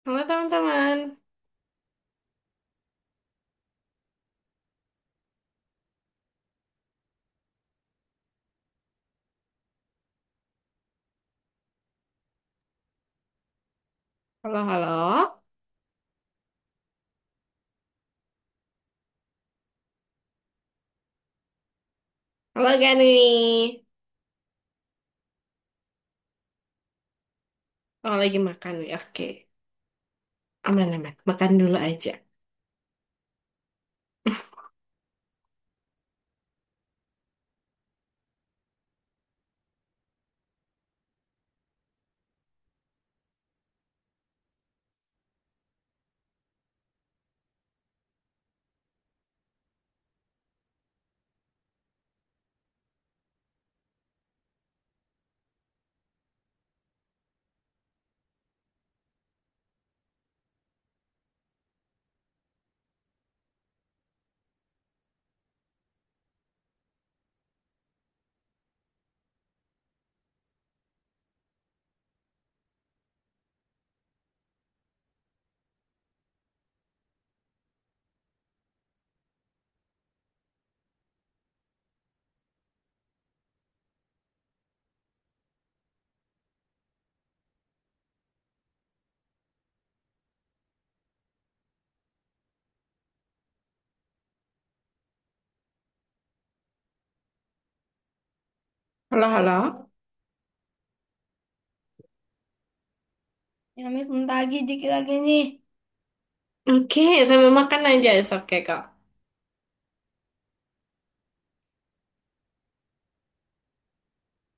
Halo teman-teman, halo halo, halo Gani. Oh lagi makan ya, oke, aman aman, makan dulu aja. Halo halo, Ya, Miss, bentar lagi, dikit lagi nih. oke, sambil makan aja, oke kok,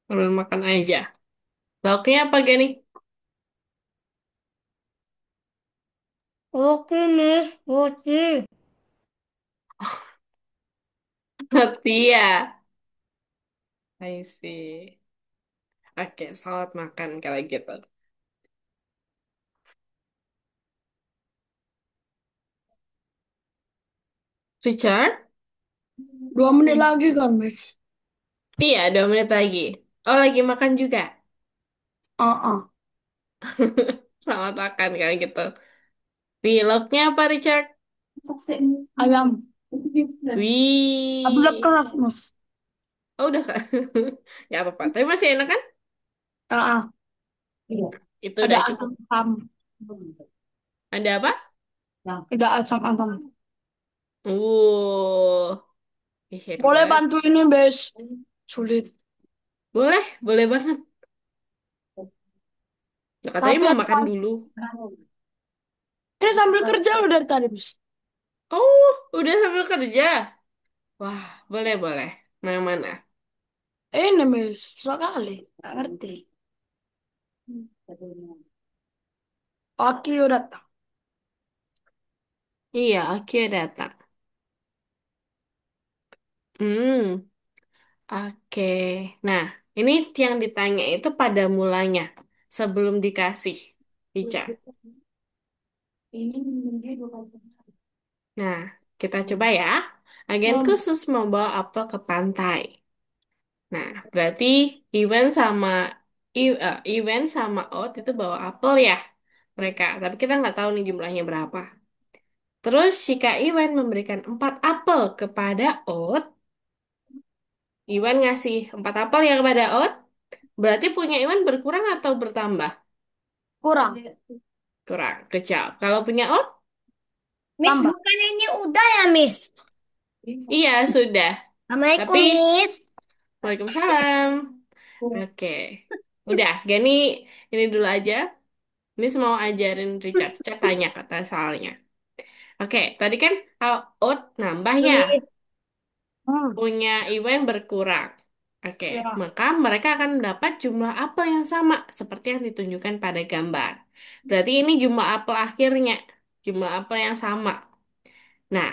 sambil makan aja. Lauknya apa Gani? Oke, Miss. Oke. Roti ya, I see. Oke, selamat makan kalau gitu. Richard? 2 menit lagi kan, Miss? Iya, 2 menit lagi. Oh lagi makan juga. Ah, Selamat makan kalau gitu. Lauknya apa Richard? ayam. Abdullah Wih. keras, Mas. Oh udah kak. Ya apa-apa. Tapi masih enak kan? Ah, iya. Itu Ada udah cukup. asam-asam. Ada apa? Ada asam-asam. Ih, Boleh hebat. bantu ini, Miss? Sulit. Boleh, boleh banget. Nah, katanya Tapi mau ada makan dulu. ini sambil kerja lo dari tadi, Miss. Oh, udah sambil kerja. Wah, boleh, boleh. Nah, yang mana? Ini, Miss. Susah kali. Nggak ngerti. Oke, udah datang. Iya, oke datang. Hmm, oke. Nah, ini yang ditanya itu pada mulanya. Sebelum dikasih. Ica. Ini dia 2 kali. Nah, kita coba ya. Agen Hmm. khusus membawa apel ke pantai. Nah, berarti Iwan sama Iwan sama Ot itu bawa apel ya mereka. Tapi kita nggak tahu nih jumlahnya berapa. Terus jika Iwan memberikan 4 apel kepada Ot, Iwan ngasih 4 apel ya kepada Ot, berarti punya Iwan berkurang atau bertambah? Kurang. Kurang, kecil. Kalau punya Ot, Miss, tambah. Bukan ini udah ya, Miss? iya sudah. Tapi, Assalamualaikum, Miss. Waalaikumsalam. Oke, udah. Gani, ini dulu aja. Ini mau ajarin Richard. Richard tanya kata soalnya. Oke, tadi kan out nambah ya, Sulit. punya event berkurang. Oke, Ya. maka mereka akan mendapat jumlah apel yang sama seperti yang ditunjukkan pada gambar. Berarti ini jumlah apel akhirnya, jumlah apel yang sama. Nah,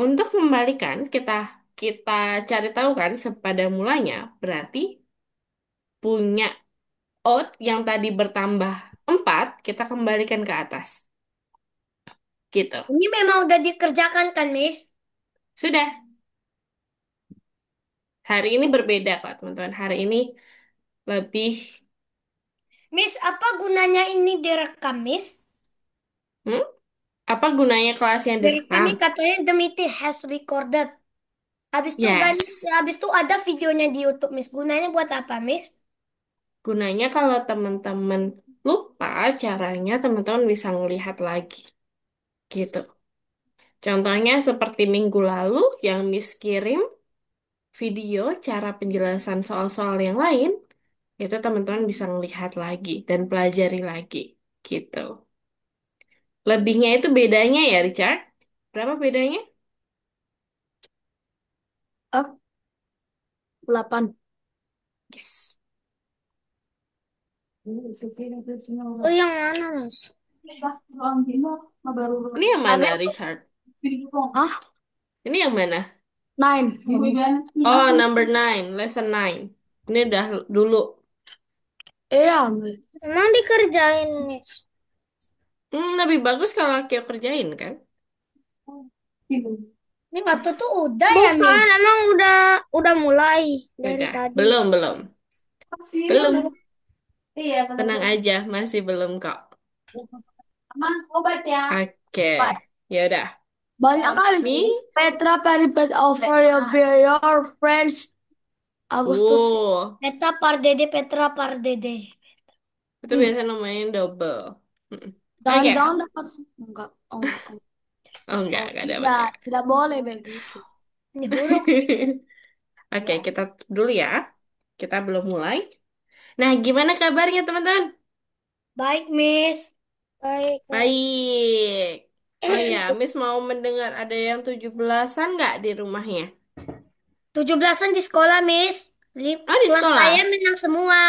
untuk membalikan kita kita cari tahu kan pada mulanya, berarti punya out yang tadi bertambah 4 kita kembalikan ke atas. Gitu. Ini memang udah dikerjakan kan, Miss? Sudah. Hari ini berbeda, Pak, teman-teman. Hari ini lebih Miss, apa gunanya ini direkam, Miss? Hmm? Apa gunanya kelas yang Dari direkam? kami katanya the meeting has recorded. Yes. Habis itu ada videonya di YouTube, Miss. Gunanya buat apa, Miss? Gunanya kalau teman-teman lupa caranya, teman-teman bisa ngelihat lagi. Gitu. Contohnya seperti minggu lalu yang Miss kirim video cara penjelasan soal-soal yang lain, itu teman-teman bisa ngelihat lagi dan pelajari lagi. Gitu. Lebihnya itu bedanya ya, Richard? Berapa bedanya? Oh, 8. Yes. Oh, yang mana, Mas? Ini yang Kami mana, Richard? ah, Ini yang mana? 9. Oh, number 9, lesson 9. Ini udah dulu. Iya, Miss. Emang dikerjain, Miss? Lebih bagus kalau Akio kerjain, kan? Ini kartu tuh udah ya, Miss? Bukan, emang udah mulai dari Udah. tadi. Belum, belum. Belum. Belum. Iya, Tenang aja, masih belum kok. Aman, obat ya. Oke. Obat. Ya udah. Banyak kali. Nih. Petra Peripet over your friends Agustus. Petra Pardede, Petra Pardede. Itu biasa namanya double. Mm. Oke. Jangan-jangan dapat enggak, oh, enggak. Oh, Oh, enggak dapat tidak, ya. tidak boleh begitu. Ini huruf. Oke, kita dulu ya. Kita belum mulai. Nah, gimana kabarnya teman-teman? Baik, Miss. Baik, Miss. Baik. Oh ya, Miss mau mendengar ada yang 17-an nggak di rumahnya? 17-an di sekolah, Miss. Oh, di Kelas saya sekolah. menang semua.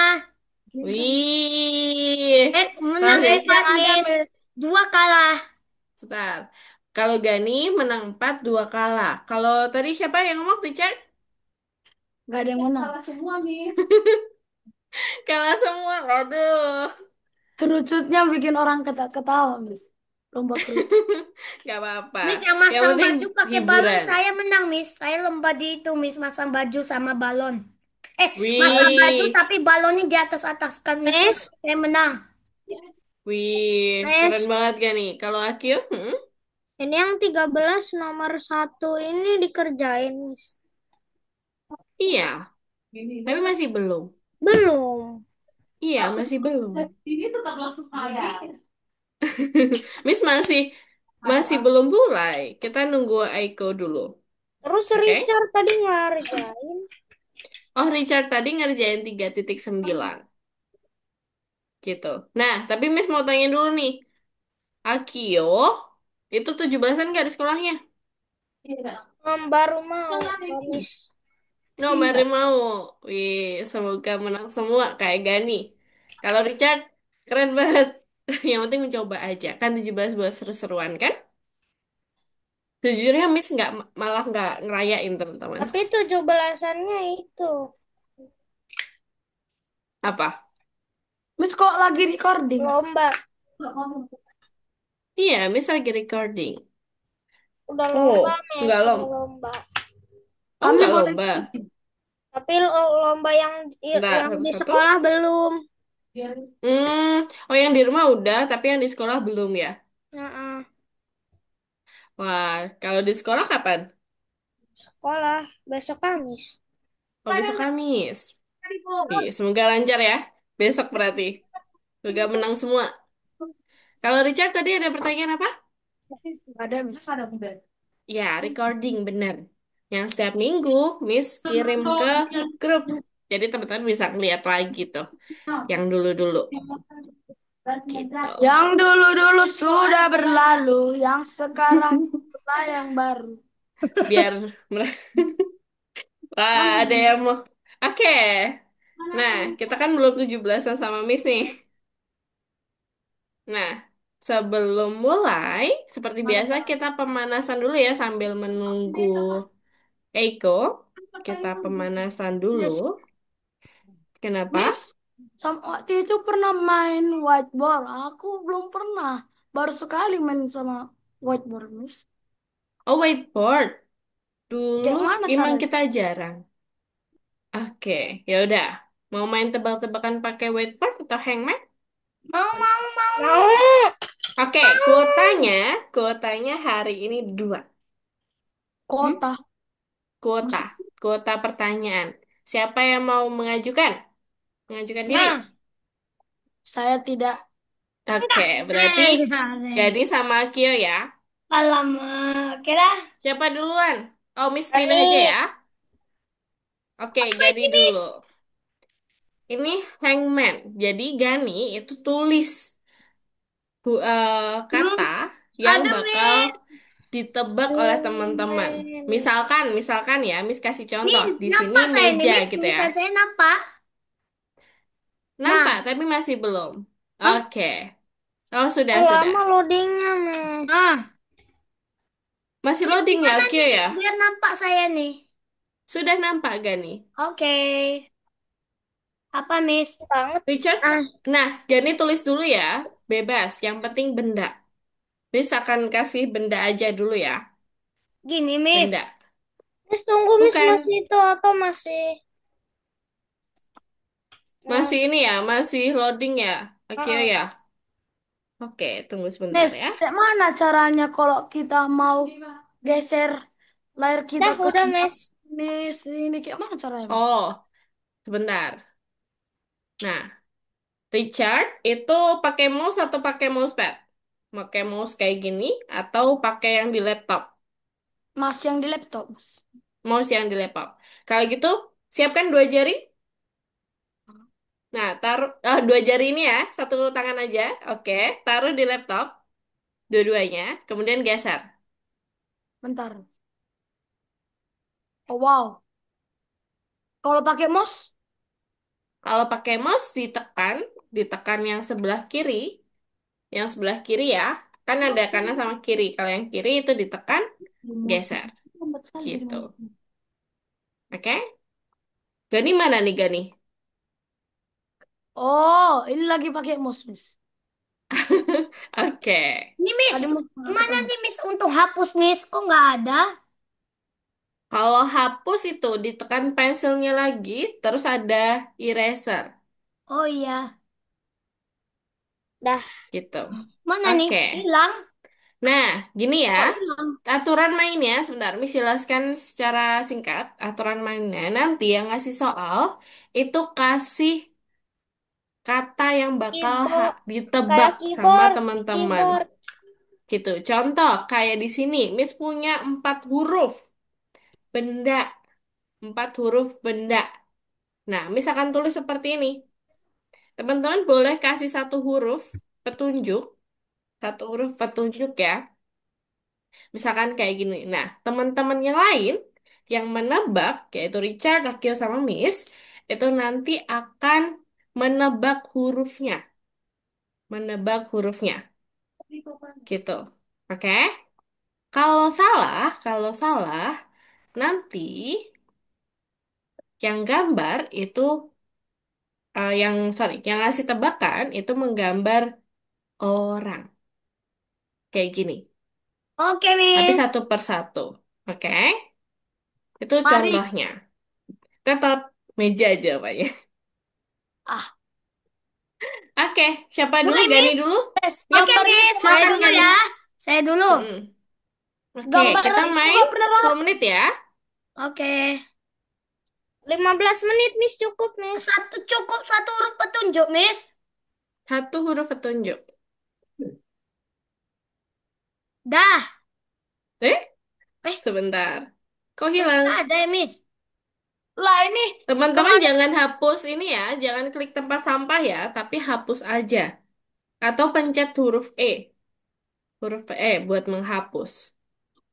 Wih. Menang Kalau 4, Miss. Dua kalah. sebentar. Kalau Gani menang 4 2 kalah. Kalau tadi siapa yang ngomong, Richard? Gak ada yang menang. Kalah semua, Miss. Kalah semua. Aduh. Kerucutnya bikin orang ketawa, Miss. Lomba kerucut. Gak apa-apa. Miss, yang Yang masang penting baju pakai balon hiburan. saya menang, Miss. Saya lomba di itu, Miss, masang baju sama balon. Masang baju Wih. tapi balonnya di atas-atas kan, Miss. Saya menang. Wih. Keren Miss, banget gak nih? Kalau Akio? ini yang 13 nomor satu ini dikerjain, Miss. Iya. Tapi masih belum. Belum. Iya, masih belum. Ini tetap langsung aja. Miss masih masih belum mulai. Kita nunggu Aiko dulu. Terus Oke? Richard tadi ngerjain. Oh, Richard tadi ngerjain 3.9 gitu. Nah, tapi Miss mau tanya dulu nih. Akio itu 17-an nggak di sekolahnya? Baru mau, Miss. No, mari mau. Wih, semoga menang semua kayak Gani. Kalau Richard, keren banget. Yang penting mencoba aja. Kan 17 buat seru-seruan kan? Sejujurnya Miss nggak malah nggak ngerayain teman-teman. Tapi 17-annya itu. Apa? Miss kok lagi recording? Lomba. Iya, Miss lagi recording. Udah lomba, Oh, Miss. nggak Udah lomba. oh Kami nggak boleh lomba. ikutin. Tapi lomba Bentar, yang di satu-satu. sekolah belum. Oh yang di rumah udah, tapi yang di sekolah belum ya? Nah, Wah, kalau di sekolah kapan? sekolah besok Kamis. Oh, besok Kamis. Ih, semoga lancar ya. Besok berarti. Semoga menang semua. Kalau Richard tadi ada pertanyaan apa? Ada, Miss. Ya, recording bener. Yang setiap minggu Miss kirim ke grup. Jadi teman-teman bisa ngeliat lagi tuh. Yang dulu-dulu. Gitu. Yang dulu-dulu sudah berlalu, yang sekarang itulah yang baru. Biar Wah, ada yang mau. Oke. Nah, kita kan belum 17-an sama Miss nih. Nah, sebelum mulai, seperti biasa kita pemanasan dulu ya sambil menunggu Eiko. Kita pemanasan dulu. Miss, Kenapa? Miss, sama waktu itu pernah main whiteboard. Aku belum pernah. Baru sekali main sama whiteboard, Miss. Oh, whiteboard. Dulu Kayak mana emang caranya? kita jarang. Oke, ya udah. Mau main tebak-tebakan pakai whiteboard atau hangman? Mau, mau, mau. Mau. Oke, kuotanya hari ini dua. Kota. Kuota, Maksud- kuota pertanyaan. Siapa yang mau mengajukan? Mengajukan diri? Nah, saya tidak. Oke, Enggak, berarti Gani sama Kyo ya. alamak, oke lah. Siapa duluan? Oh, Miss pilih aja Gani. ya. Oke, Apa Gani ini, dulu. Miss? Ini hangman. Jadi Gani itu tulis kata Hmm, yang ada, bakal Miss. ditebak oleh teman-teman. Men. Misalkan ya, Miss kasih Nih, contoh. Di sini nampak saya nih, meja Miss. gitu ya. Tulisan saya nampak. Nampak, Nah, tapi masih belum. hah? Oke. Oh, sudah, Oh, sudah. lama loadingnya, Miss. Masih Miss loading ya, gimana Kyo nih, Miss? ya? Biar nampak saya nih. Sudah nampak Gani? Oke. Apa, Miss? Banget. Richard? Ah, Nah, Gani tulis dulu ya. Bebas, yang penting benda. Miss akan kasih benda aja dulu ya. gini, Miss. Benda. Miss, tunggu, Miss. Masih Bukan. itu apa? Masih. Nah, Masih ini ya, masih loading ya. Oke uh-uh. ya. Oke, tunggu sebentar Miss, ya. kayak mana caranya kalau kita mau geser layar kita Dah, ke udah, sebelah Miss. sini? Kayak mana caranya, Miss? Oh, sebentar. Nah, Richard itu pakai mouse atau pakai mousepad? Pakai mouse kayak gini atau pakai yang di laptop? Mas yang di laptop, Mas. Mouse yang di laptop. Kalau gitu, siapkan dua jari. Nah, taruh dua jari ini ya, satu tangan aja. Oke, taruh di laptop, dua-duanya. Kemudian geser. Bentar. Oh, wow. Kalau pakai mouse, Kalau pakai mouse ditekan yang sebelah kiri ya. Kan ada kanan sama kiri. Kalau yang kiri itu ditekan, di mouse geser. lambat sekali jadi Gitu. mouse. Oke? Gani mana nih Gani? Oh, ini lagi pakai mouse, Miss. Oke. Ini, Miss. Tadi mouse Mana tekan. nih, Miss, untuk hapus, Miss? Kok nggak ada? Kalau hapus itu ditekan pensilnya lagi, terus ada eraser. Oh iya. Dah. Gitu. Mana nih? Oke. Hilang? Nah, gini ya. Kok hilang? Aturan mainnya, sebentar, Miss jelaskan secara singkat. Aturan mainnya, nanti yang ngasih soal, itu kasih kata yang bakal Keyboard. ditebak Kayak sama keyboard. teman-teman. Keyboard. Gitu. Contoh, kayak di sini, Miss punya 4 huruf benda. 4 huruf benda. Nah, Miss akan tulis seperti ini. Teman-teman boleh kasih petunjuk, satu huruf petunjuk ya. Misalkan kayak gini. Nah, teman-teman yang lain yang menebak, yaitu Richard, Akil, sama Miss, itu nanti akan menebak hurufnya. Menebak hurufnya. Gitu. Oke? Kalau salah, nanti yang gambar itu, yang ngasih tebakan itu menggambar orang. Kayak gini. Oke, Tapi Miss. satu per satu. Oke? Itu Mari. contohnya. Tetap meja aja, Pak ya. Ah, Oke, siapa dulu? Mulai, Gani Miss. dulu? Miss, Yuk, Oke, gambarnya Miss. juga Saya silakan dulu Gani. ya. Saya dulu. Mm-mm. Oke, kita gambarannya juga main beneran. 10 menit ya. Oke. 15 menit, Miss, cukup, Miss. Satu cukup satu huruf petunjuk, Miss. Satu huruf petunjuk. Dah. Eh, Eh, sebentar. Kok kok hilang? nggak ada ya, Miss? Lah, ini Teman-teman kemana? jangan hapus ini ya, jangan klik tempat sampah ya, tapi hapus aja. Atau pencet huruf E. Huruf E buat menghapus.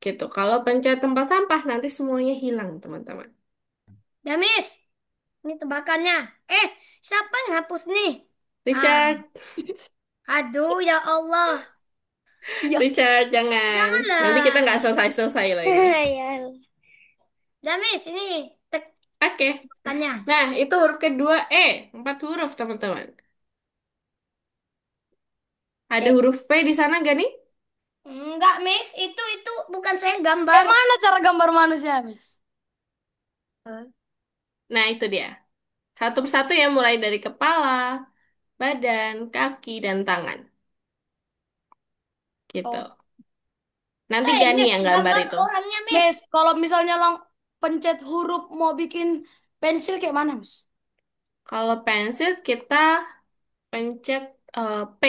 Gitu. Kalau pencet tempat sampah nanti semuanya hilang, teman-teman. Dah, Miss. Ini tebakannya. Siapa yang hapus nih? Ah, Richard, aduh, ya Allah. Ya, Richard, jangan. Nanti kita nggak Janganlah. selesai-selesai lah ini. Ya. Dah, Miss, ini Oke. tebakannya. Nah, itu huruf kedua E. 4 huruf, teman-teman. Ada Eh, huruf P di sana gak nih? enggak, Miss. Itu bukan saya kayak gambar. mana cara gambar manusia, Miss? Eh, Nah, itu dia. Satu persatu ya, mulai dari kepala, badan, kaki, dan tangan. Gitu. Oh, Nanti Saya Gani Miss yang gambar gambar itu. orangnya Miss. Miss, kalau misalnya pencet huruf mau bikin pensil kayak mana, Miss? Kalau pensil kita pencet P.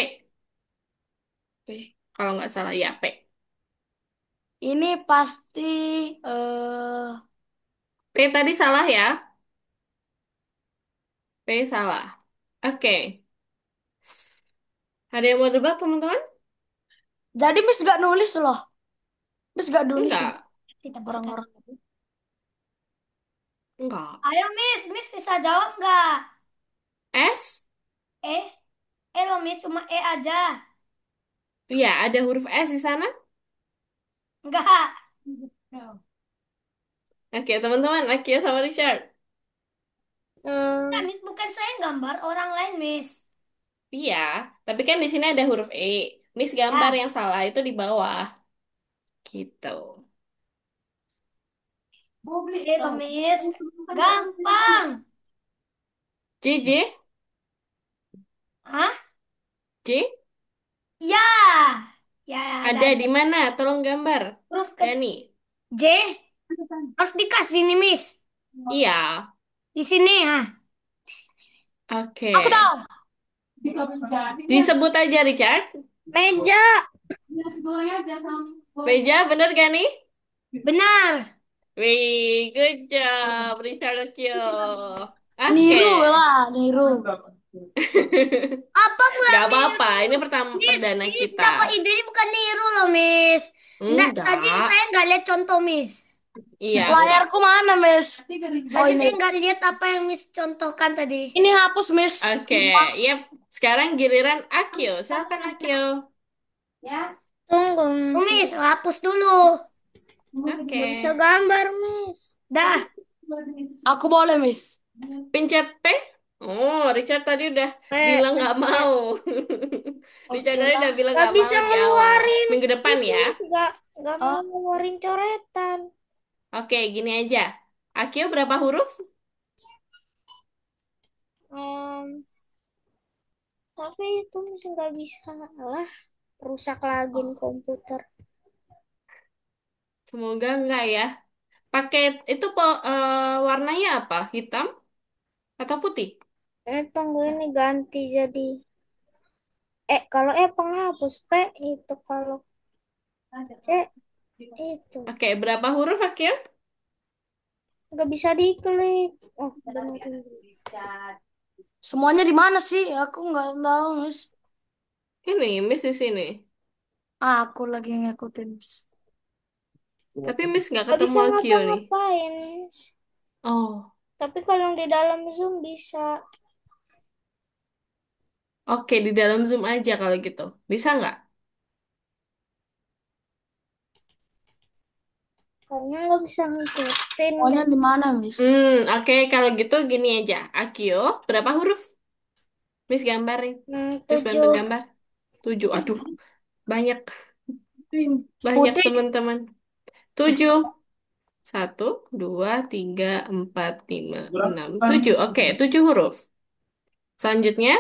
P. Kalau nggak salah ya P. Ini pasti eh P tadi salah ya. P salah. Oke. Ada yang mau debat teman-teman? jadi Miss gak nulis loh. Miss gak nulis gitu Enggak. Ditebakan. orang-orang itu. Enggak. Ayo Miss, Miss bisa jawab nggak? S? Eh, lo Miss cuma aja. Iya, ada huruf S di sana. Enggak. Oke, teman-teman, Akia sama Richard. Enggak Miss, bukan saya yang gambar orang lain Miss. Iya, tapi kan di sini ada huruf E. Miss gambar Ya, yang salah itu di bawah. Gitu. lo Miss. Gampang. J, J, Hah? J, Ya. Ya, ada ada. di mana? Tolong gambar. Huruf ke Gani. J harus dikasih nih Miss. Iya. Di sini ya. Oke. Aku tahu. Disebut aja, Richard. Meja. Meja, bener gak nih? Benar. Wih, good job, Richard Akio. Oke. Niru lah, niru. Apa pula Gak apa-apa, niru? ini pertama Miss, perdana ini kita. dapat ide ini bukan niru loh, Miss. Nggak, tadi saya Enggak. nggak lihat contoh, Miss. Iya, enggak. Layarku mana, Miss? Oh Tadi ini. saya nggak lihat apa yang Miss contohkan tadi. Ini hapus, Miss. Oke, Semua. yep. Sekarang giliran Akio. Silakan Akio. Tunggu. Oh, Miss, hapus dulu. Nggak bisa Oke. gambar, Miss. Dah. Aku boleh, Miss. Pencet P. Oh, Richard tadi udah bilang nggak Pencet. mau. Richard Oke tadi lah. udah bilang Nggak nggak mau bisa di awal. ngeluarin Minggu depan itu, ya. Miss. Nggak mau Oh, ngeluarin coretan. Oke, gini aja. Akio berapa huruf? Em, tapi itu Miss nggak bisa lah. Rusak lagi nih komputer. Semoga enggak ya. Pakai itu warnanya apa? Hitam atau putih? Tunggu ini ganti jadi kalau penghapus P itu kalau C itu Oke, berapa huruf Akio? nggak bisa diklik. Oh benar. semuanya di mana sih? Aku nggak tahu, Miss. Ini, Miss di sini. Ah, aku lagi ngikutin, Miss. Tapi Miss nggak Nggak ketemu bisa Akio nih. ngapa-ngapain. Oh, Tapi kalau yang di dalam Zoom bisa. oke, di dalam Zoom aja kalau gitu. Bisa nggak? Karena nggak bisa ngikutin Semuanya deh. di mana, Miss? Oke, kalau gitu gini aja. Akio, berapa huruf? Miss gambarin. Terus bantu Tujuh. gambar. 7. Aduh, banyak. Banyak Putih. teman-teman. 7. 1, 2, 3, 4, 5, 6, 7. Oke, 7 huruf. Selanjutnya,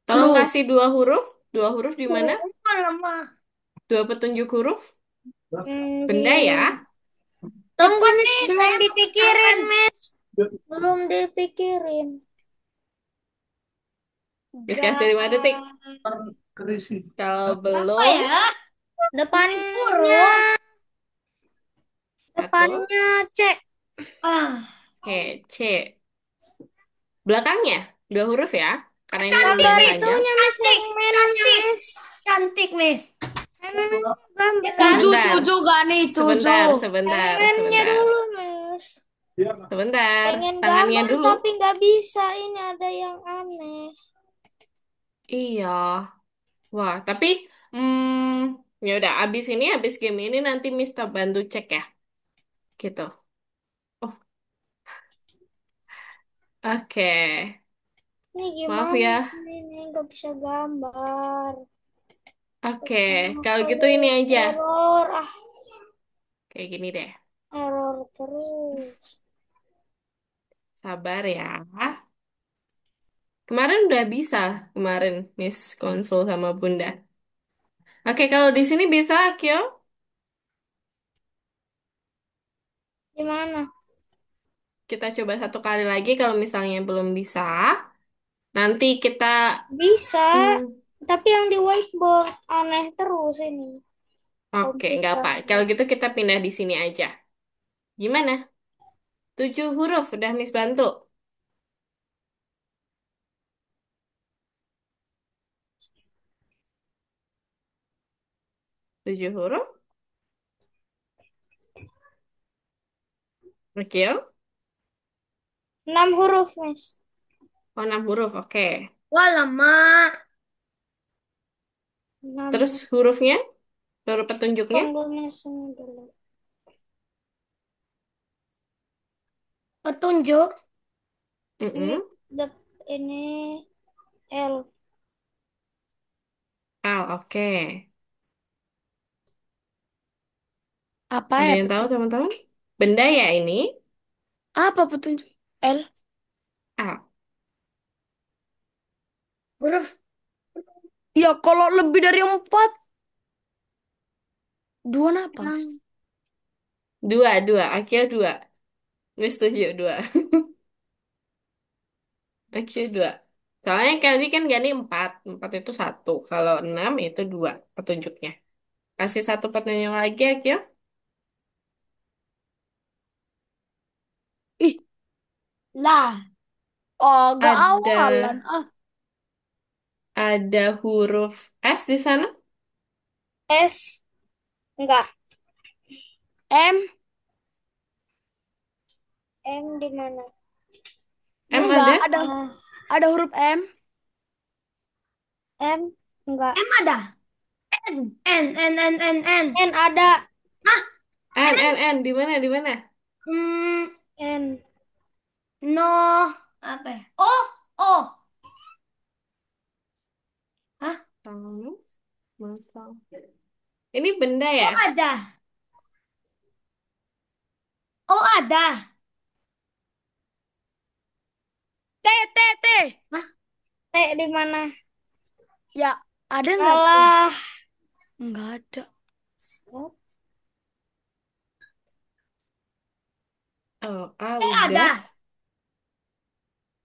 tolong Clue. kasih 2 huruf. 2 huruf di mana? Lama. 2 petunjuk huruf. Di Benda ya. Tunggu Miss, belum dipikirin Miss. Belum dipikirin. Miss kasih 5 detik. Gak. Kalau Apa belum, ya? Depannya, satu. depannya C. Ah, Oke, C. Belakangnya, 2 huruf ya. Karena ini gambar gambarnya panjang. itunya Miss, Cantik, handmade-nya cantik, Miss. cantik, Miss. Handmade gambar. Ya kan? Tujuh, Sebentar. tujuh, Gani, tujuh. Sebentar, sebentar, Handmade-nya sebentar. dulu Miss. Sebentar. Pengen Tangannya gambar dulu. tapi nggak bisa. Ini ada yang aneh. Iya. Wah, tapi ya udah abis ini abis game ini nanti Mister bantu cek ya. Gitu. Oh, oke. Ini Maaf gimana ya. ini nggak bisa gambar. Nggak Oke, bisa kalau ngapal. gitu ini aja. Error. Kayak gini deh. Error terus. Sabar ya. Kemarin udah bisa, kemarin Miss konsul sama Bunda. Oke, kalau di sini bisa, Kyo. Gimana? Kita coba satu kali lagi. Kalau misalnya belum bisa, nanti kita. Bisa, Hmm, tapi yang di whiteboard aneh terus ini oke, nggak apa. komputernya. Kalau gitu kita pindah di sini aja. Gimana? 7 huruf, udah Miss bantu. 7 huruf. Oke, oh. 6 huruf, Miss. Oh, 6 huruf, oke. Wah, lama. Enam Terus huruf. hurufnya, huruf petunjuknya. Combination dulu. Petunjuk. Ini Mm-mm. ini L. Ah, oke. Apa Ada ya yang tahu, petunjuk? teman-teman? Benda ya ini. Apa petunjuk? L. Ah, Huruf. Ya, kalau lebih dari 4, dua apa, Mas? Yang dua, dua. Akhirnya dua. Miss setuju, dua. Akhirnya dua. Soalnya kali kan gak nih empat. Empat itu satu. Kalau 6 itu dua petunjuknya. Kasih satu petunjuk lagi, Akio. Ih, lah. Oh, gak Ada awalan. Ah, ada huruf S di sana. S. Enggak. M. M di mana? M Miss Enggak, ada? ada huruf M. M enggak. M ada. N. N. N ada. Ah, N. Di mana? Di mana? hmm, N. no. Apa ya? Oh, oh. Hah? Tamus. Masal. Ini benda Oh, ya? ada. Oh, ada. T, T, T. Hah? T di mana? Ya, ada nggak T? Salah. Nggak ada. Oh, A T udah. ada.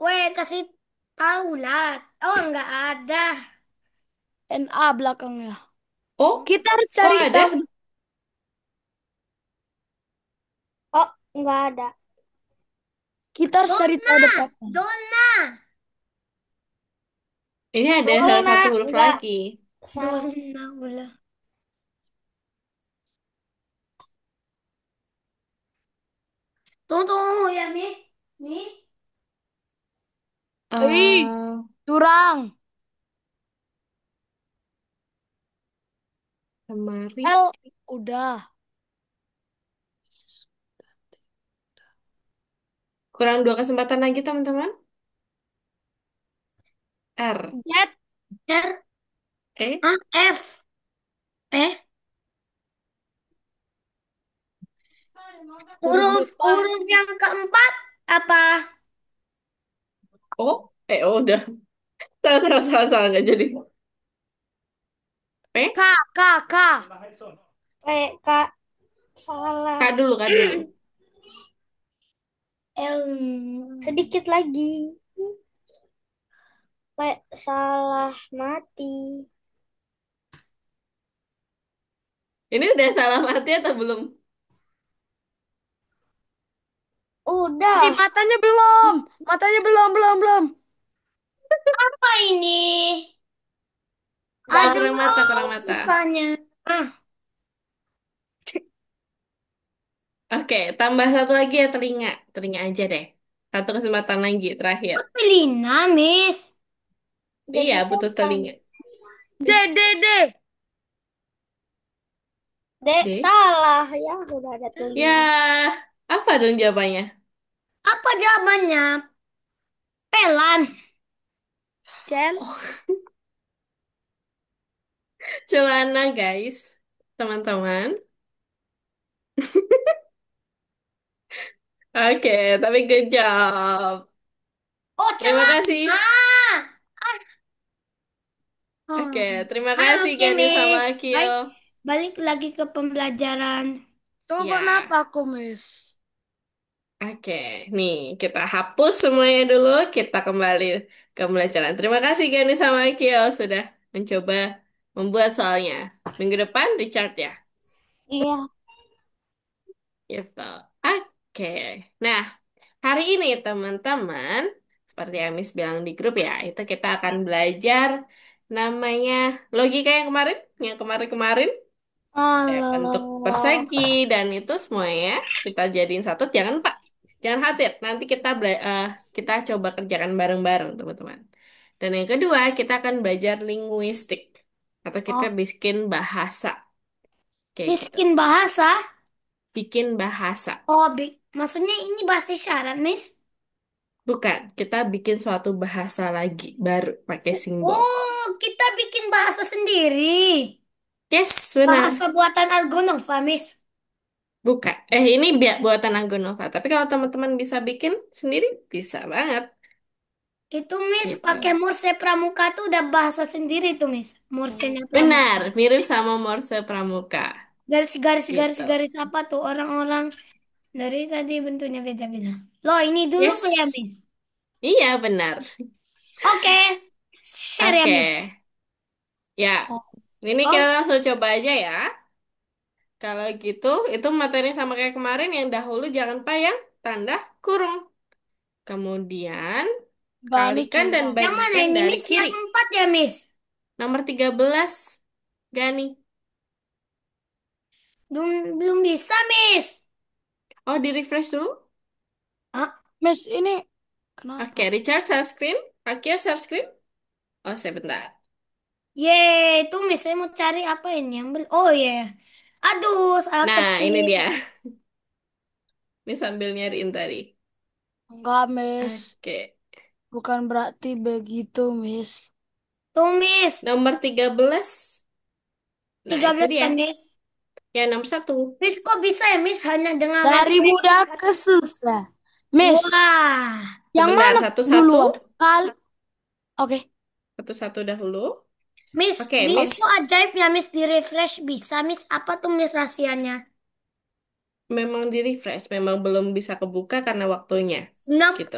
Weh, kasih tahu lah. Oh, nggak ada. NA belakangnya. O? Kita harus O cari ada? tahu. Oh, enggak ada. Kita harus cari tahu depannya. Dona. Ini ada Dona satu huruf enggak. lagi. Salah. Dona ulah. Tunggu ya, Miss. Miss. Ih, Eh, curang. Lemari. L udah. Kurang 2 kesempatan lagi, teman-teman. R. Z. R. E. Ah, F. Eh, huruf Huruf huruf yang keempat apa? O. Oh, udah. Salah, salah, salah, salah. Nggak jadi. P. K, K, K. P, K. Salah. K dulu, K dulu. L. Sedikit lagi. P, salah mati. Ini udah salah mati atau belum? Ini Udah. matanya belum. Matanya belum, belum, belum. Apa ini? Kurang, Aduh, kurang mata, kurang mata. susahnya. Ah, Oke, tambah satu lagi ya telinga. Telinga aja deh. Satu kesempatan lagi, terakhir. Lina, Miss. Iya, Jadi butuh susah. telinga. D, Ih, D, D. Dek, D. salah ya. Udah ada tulisan. Ya, apa dong jawabannya? Apa jawabannya? Pelan. Cel. Oh, celana, guys. Teman-teman. Oke, tapi good job. Oh, Terima kasih. celana. Oke, Hmm. terima Ah, kasih oke, Gani sama Miss. Akio. Baik, balik lagi ke pembelajaran. Tunggu kenapa Ya, aku, Miss? oke. Nih, kita hapus semuanya dulu. Kita kembali ke pembelajaran. Terima kasih Gani sama Akio sudah mencoba membuat soalnya. Minggu depan Richard ya. Iya. Gitu. Oke. Nah, hari ini teman-teman, seperti yang Miss bilang di grup ya, itu kita akan belajar namanya logika yang kemarin-kemarin, kayak bentuk Allah. persegi dan itu semuanya kita jadiin satu. Jangan Pak, jangan khawatir. Nanti kita coba kerjakan bareng-bareng teman-teman. Dan yang kedua, kita akan belajar linguistik atau kita Oh, bikin bahasa kayak gitu. Miskin bahasa. Bikin bahasa. Oh, maksudnya ini bahasa isyarat, Miss. Bukan, kita bikin suatu bahasa lagi baru pakai simbol. Oh, kita bikin bahasa sendiri. Yes, Bahasa benar. buatan Argonova, Miss. Bukan. Ini biar buatan Anggonova. Tapi kalau teman-teman bisa bikin sendiri, bisa banget. Itu, Miss, Gitu. pakai Morse Pramuka tuh udah bahasa sendiri tuh, Miss. Morsenya Pramuka. Benar, mirip sama Morse Pramuka. Garis-garis Gitu. garis-garis apa tuh orang-orang dari tadi bentuknya beda-beda. Loh, ini dulu ya, Yes. Miss. Iya, benar. Oke, share ya, Oke. Miss. Ya. oh, Ini kita Oh, langsung coba aja ya. Kalau gitu, itu materi sama kayak kemarin yang dahulu jangan lupa yang tanda kurung. Kemudian gak nih kalikan dan coba. yang mana bagikan ini, dari Miss? kiri. Yang empat ya, Miss? Nomor 13, Gani. Belum belum bisa, Miss. Oh, di refresh dulu. Ah, Miss, ini Oke, kenapa? Richard share screen. Akia share screen. Oh, sebentar. ye, itu Miss, saya mau cari apa ini yang oh ya. Aduh, salah Nah, ini ketik. dia. Ini sambil nyariin tadi. Enggak, Miss. Oke. Bukan berarti begitu, Miss. Tuh, Miss. Nomor 13. Nah, tiga itu belas dia. kan, Miss? Ya, nomor satu. Miss, kok bisa ya, Miss? Hanya dengan Dari refresh. mudah ke susah. Miss, Wah. yang Sebentar, mana satu-satu. duluan? Kali. Oke. Satu-satu dahulu. Miss, Oke, Miss, Miss. kok ajaib ya, Miss, di refresh bisa, Miss? Apa tuh, Miss, rahasianya? Memang di refresh. Memang belum bisa kebuka karena waktunya. 9, Gitu.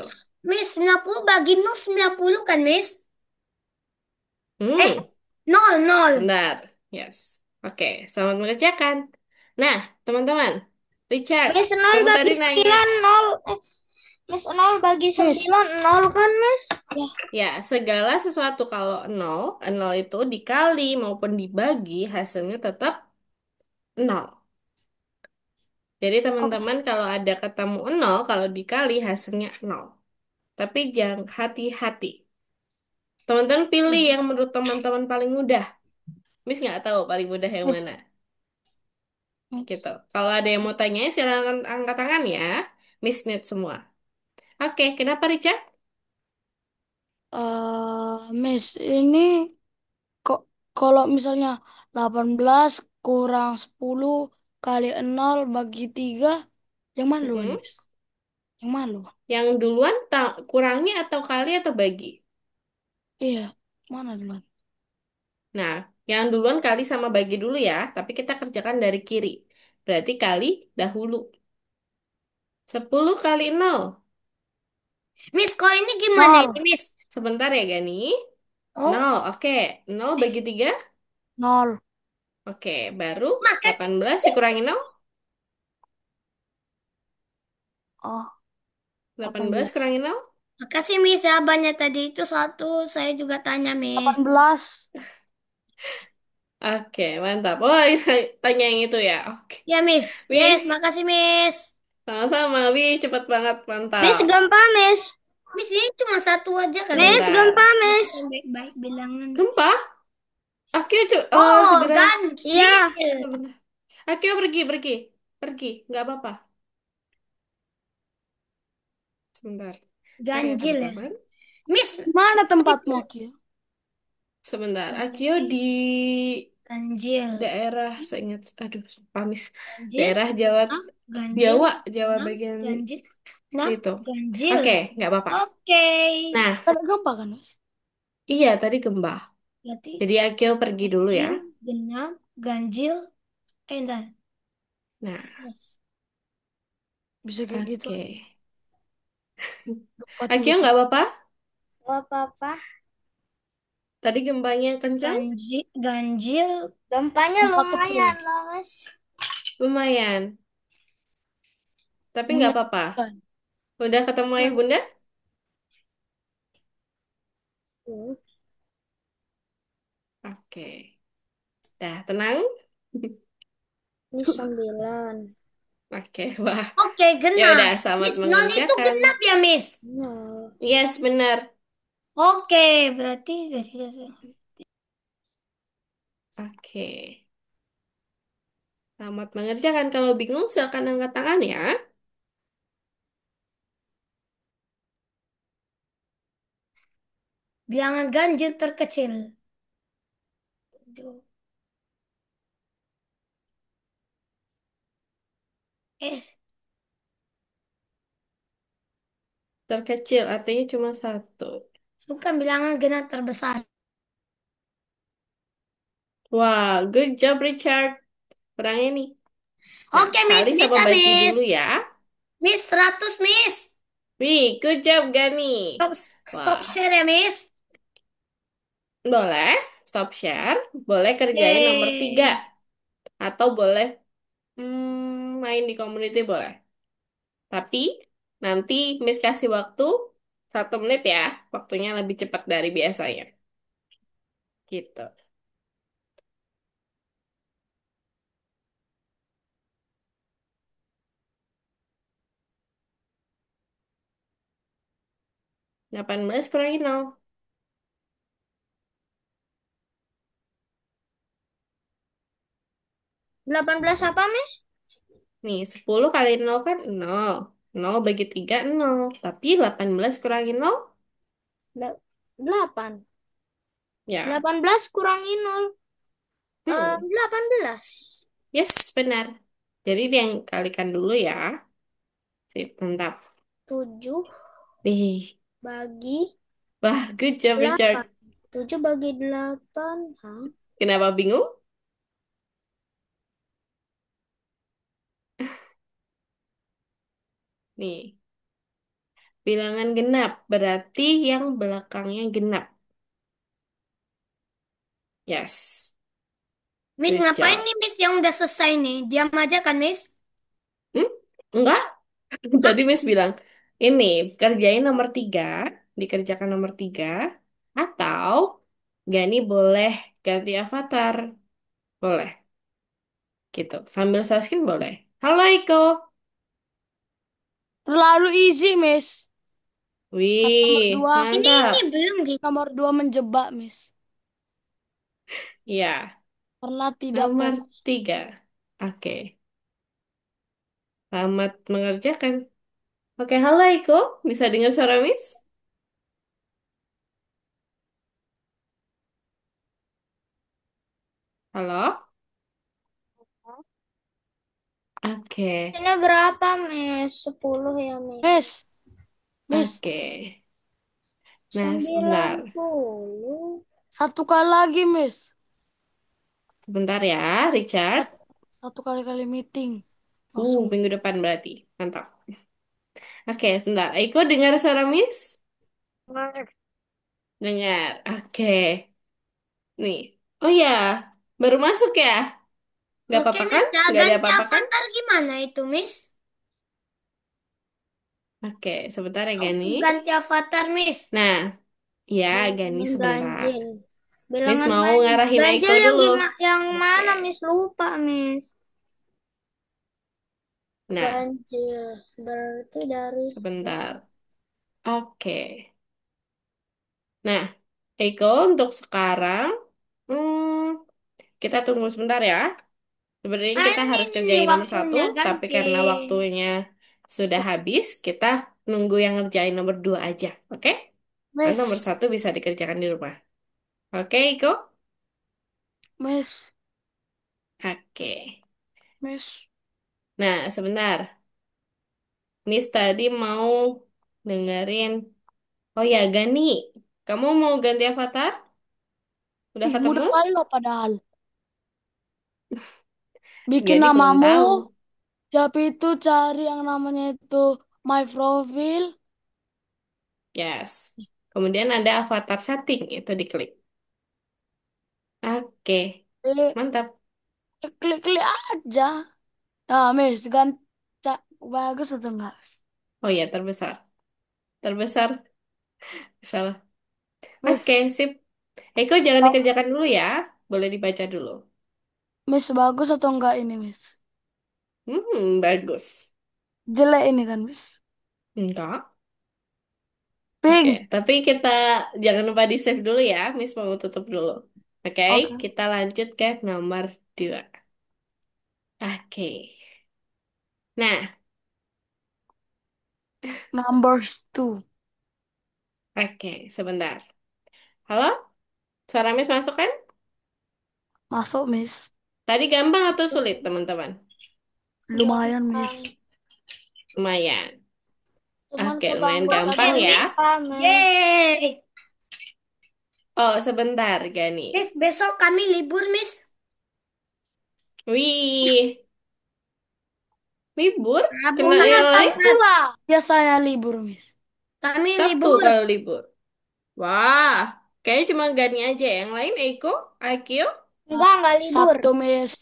Miss, 90 bagi 0, 90 kan, Miss? Eh, Hmm. nol nol. Bentar. Yes. Oke, selamat mengerjakan. Nah, teman-teman. Richard, Miss, 9 kamu tadi bagi nanya. 9, 0. Miss, 0 bagi Miss, 9, 0 kan, Miss? Ya. Ya, segala sesuatu kalau nol itu dikali maupun dibagi, hasilnya tetap nol. Jadi Oke. teman-teman kalau ada ketemu nol, kalau dikali hasilnya nol. Tapi jangan hati-hati. Teman-teman pilih yang menurut teman-teman paling mudah. Miss nggak tahu paling mudah yang Miss, mana. Miss. Gitu. Kalau ada yang mau tanya, silakan angkat tangan ya. Miss mute semua. Oke, kenapa Richard? Miss, ini kok kalau misalnya 18 kurang 10 kali 0 bagi 3, yang mana duluan, Mm-mm. Miss? Yang mana duluan? Yang duluan kurangi atau kali atau bagi? Iya, mana duluan? Nah, yang duluan kali sama bagi dulu ya, tapi kita kerjakan dari kiri. Berarti kali dahulu. 10 kali nol. Miss, kok ini gimana ini, 0, Miss? Sebentar ya, Gani. Oh, Nol, oke. Nol bagi 3. 0. Oke, baru makasih. 18 dikurangi nol. Oh, 18 18. kurangi nol. Makasih, Miss, ya. Banyak tadi itu satu. Saya juga tanya, Miss. 18. Oke, mantap. Oh, tanya yang itu ya. Oke. Ya, Miss. Wih, Yes, makasih, Miss. sama-sama. Wih, cepat banget. Miss, Mantap. gampang, Miss. Miss, ini cuma satu aja kan, Miss? Sebentar. Gampang, Miss. Baik-baik bilangan. Gempa? Oke, Oh, segera. ganjil. Sebentar. Oke, pergi, pergi. Pergi, nggak apa-apa. Sebentar. Ya, Ganjil ya. teman-teman. Miss, Mana itu tempatmu, Ki? Sebentar. Akio di ganjil. daerah, saya ingat, aduh, Pamis. Ganjil. Daerah Jawa, Ah, ganjil. Jawa, Jawa 6, bagian ganjil. 6, itu. ganjil. Oke, nggak apa-apa. Oke. Nah, Ada gempa kan, Mas? iya tadi gempa. Berarti Jadi Akio pergi dulu ya. kecil, genap, ganjil, entar. Nah, Yes. Bisa kayak gitu. oke. Gempa Akio tiba-tiba. nggak apa-apa? Gak apa-apa. Tadi gempanya kencang? Ganjil. Gempanya Gempa kecil. lumayan loh, Mas. Lumayan. Tapi nggak apa-apa. Menyakitkan. Udah ketemu ayah bunda? Hmm, Oke. Dah, tenang? Ini 9. Oke, wah. Oke, Ya udah, genap. selamat Miss, non itu mengerjakan. genap ya, Miss? No. Yes, benar. Oke, berarti Oke. Selamat mengerjakan. Kalau bingung, silakan angkat tangan ya. bilangan ganjil terkecil. Eh, Terkecil, artinya cuma satu. bukan bilangan genap terbesar. Wah, good job, Richard. Kurangnya nih. Nah, Oke, Miss, Kali sama bisa, bagi dulu Miss. ya. Miss, 100, Miss. Wih, good job, Gani. Stop Wah, share ya, Miss. boleh stop share. Boleh kerjain nomor 3. Yeay. Atau boleh main di community boleh. Tapi nanti Miss kasih waktu 1 menit ya. Waktunya lebih cepat dari biasanya. Gitu. 18 kurangi 0. 18 apa, Miss? Nih, 10 kali 0 kan 0. 0 bagi 3 0. Tapi 18 kurangi 0, 8. ya. 18 kurangi 0. Hmm, 18. yes, benar. Jadi yang kalikan dulu ya. Sip, mantap. 7 Ih, bagi wah, good job, Richard. 8. 7 bagi 8. Hah? Kenapa bingung? Nih, bilangan genap berarti yang belakangnya genap. Yes, Miss, good ngapain job. nih, Miss, yang udah selesai nih? Diam aja kan, Miss? Hmm? Enggak? Hah? Tadi Miss bilang, ini kerjain nomor 3, dikerjakan nomor 3, atau Gani boleh ganti avatar. Boleh, gitu. Sambil share boleh. Halo Iko. Terlalu easy, Miss. Nomor Wih, dua, Ini mantap. belum di. nomor dua menjebak, Miss. Iya, Karena tidak nomor fokus. 3. Oke, selamat mengerjakan. Oke, halo Iko. Bisa dengar suara Miss? Halo? Oke, Ini berapa, Miss? 10 ya, Miss. Miss, Miss, oke. Nah, Sembilan sebentar. puluh. satu kali lagi, Miss. Sebentar ya, Richard. Satu, satu kali-kali meeting. Langsung. Minggu depan berarti. Mantap. Oke, sebentar. Iko dengar suara Miss? Dengar. Oke. Nih. Oh ya, baru masuk ya? Gak Oke, apa-apa Miss. kan? Cara Gak ada ganti apa-apa kan? avatar gimana itu, Miss? Oke, sebentar ya Gani. Untuk ganti avatar, Miss. Nah, ya Gani Bilangan sebentar. ganjil. Miss Bilangan mau ngarahin Iko ganjil yang dulu. yang Oke. mana, Miss? Lupa, Miss. Nah, Ganjil. Berarti dari sebentar. Oke. Nah, Iko untuk sekarang, kita tunggu sebentar ya. Sebenarnya kita harus ini kerjain nomor 1, waktunya tapi ganti. karena waktunya sudah habis, kita nunggu yang ngerjain nomor 2 aja. Oke? Karena nomor Miss, 1 bisa dikerjakan di rumah. Oke, Iko? Miss, Oke. Miss. Nah, sebentar. Miss tadi mau dengerin. Oh ya, Gani. Kamu mau ganti avatar? Udah Ih, ketemu? mudah kali loh padahal. Bikin Gani belum namamu, tahu. tapi itu cari yang namanya itu my profile. Yes. Kemudian ada avatar setting, itu diklik. Oke, Eh, mantap. klik-klik aja. Nah, Miss, bagus atau enggak? Miss? Oh ya, terbesar. Terbesar. Salah. Oke, Miss, sip. Eko jangan bagus. dikerjakan dulu ya. Boleh dibaca dulu. Miss, bagus atau enggak ini, Miss? Bagus. Jelek ini kan, Miss? Enggak. Oke, Pink. tapi kita jangan lupa di save dulu ya. Miss mau tutup dulu. Oke, Oke. kita lanjut ke nomor 2. Oke. Nah, Numbers two. oke, sebentar. Halo? Suara Miss masuk kan? Masuk, Miss. Tadi gampang atau sulit, teman-teman? Lumayan, Miss. Gampang. Lumayan. Cuman Oke, kurang lumayan bahasa gampang ya. lupa, Yeay. Oh, sebentar, Gani. Miss, besok kami libur, Miss. Wih, libur? Rabu Kena sama yang lain? Sabtu. Itulah biasanya libur, Miss. Kami Sabtu libur. kalau libur. Wah, kayaknya cuma Gani aja. Yang lain Eko, Akio. Enggak libur. Sabtu, Miss.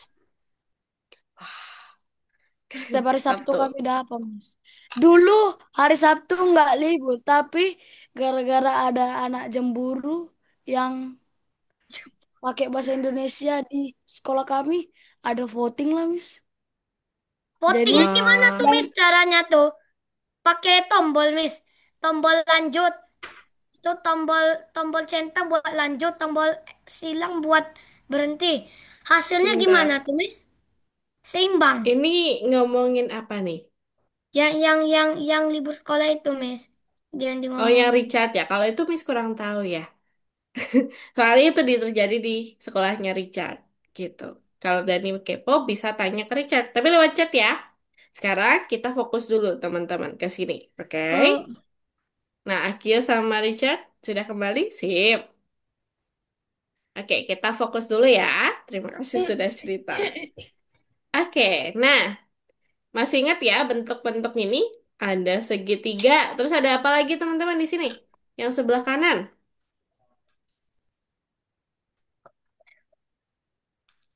Setiap hari Sabtu Sabtu. kami dapat, Miss. Dulu hari Sabtu nggak libur, tapi gara-gara ada anak jemburu yang pakai bahasa Indonesia di sekolah kami, ada voting lah, Miss. Jadi Votingnya gimana tuh, yang Miss, caranya tuh? Pakai tombol, Miss. Tombol lanjut. Itu tombol tombol centang buat lanjut, tombol silang buat berhenti. Hasilnya gimana Bentar. tuh, Miss? Seimbang. Ini ngomongin apa nih? Yang libur sekolah itu, Miss. Jangan Oh, yang ngomongin. Richard ya. Kalau itu Miss kurang tahu ya. Soalnya itu terjadi di sekolahnya Richard. Gitu. Kalau Dani kepo bisa tanya ke Richard. Tapi lewat chat ya. Sekarang kita fokus dulu teman-teman ke sini. Oke? Oh, Nah, Akio sama Richard sudah kembali? Sip. Oke, kita fokus dulu ya. Terima kasih sudah cerita. Oke, nah masih ingat ya bentuk-bentuk ini? Ada segitiga, terus ada apa lagi teman-teman di sini? Yang sebelah kanan,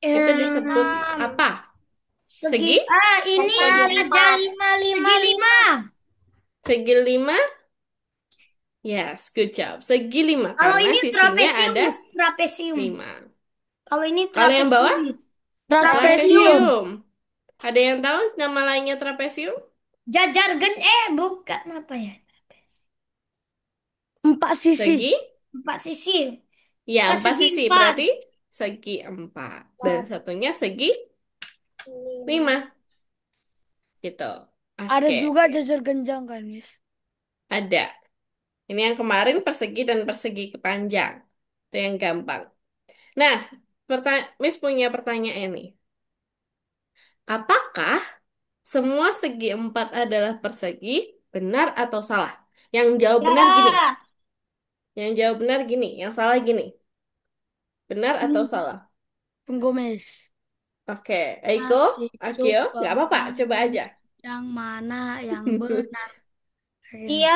itu disebut em, apa? segi Segi? ini aja lima lima lima. Segi lima? Yes, good job. Segi lima, Kalau karena ini sisinya trapesium, ada Miss, trapesium. 5. Kalau ini Kalau yang bawah? trapesium, Miss. Trapesium. trapesium, Trapesium. Ada yang tahu nama lainnya trapesium? Jajar bukan apa ya? empat sisi. Segi? Empat sisi. Ya, Oh, empat segi sisi. empat. Berarti segi 4. Dan Empat, satunya segi lima. 5. Gitu. Ada Oke, juga jajar genjang kan, Miss? ada. Ini yang kemarin persegi dan persegi kepanjang. Itu yang gampang. Nah, Miss punya pertanyaan nih. Apakah semua segi 4 adalah persegi? Benar atau salah? Yang jawab benar gini. Ya, Yang jawab benar gini. Yang salah gini. Benar atau Hmm, salah? tunggu, Miss. Oke, Eiko, Cicuk Akio, nggak apa-apa. Coba kemarin aja. yang mana yang benar? Ini. iya,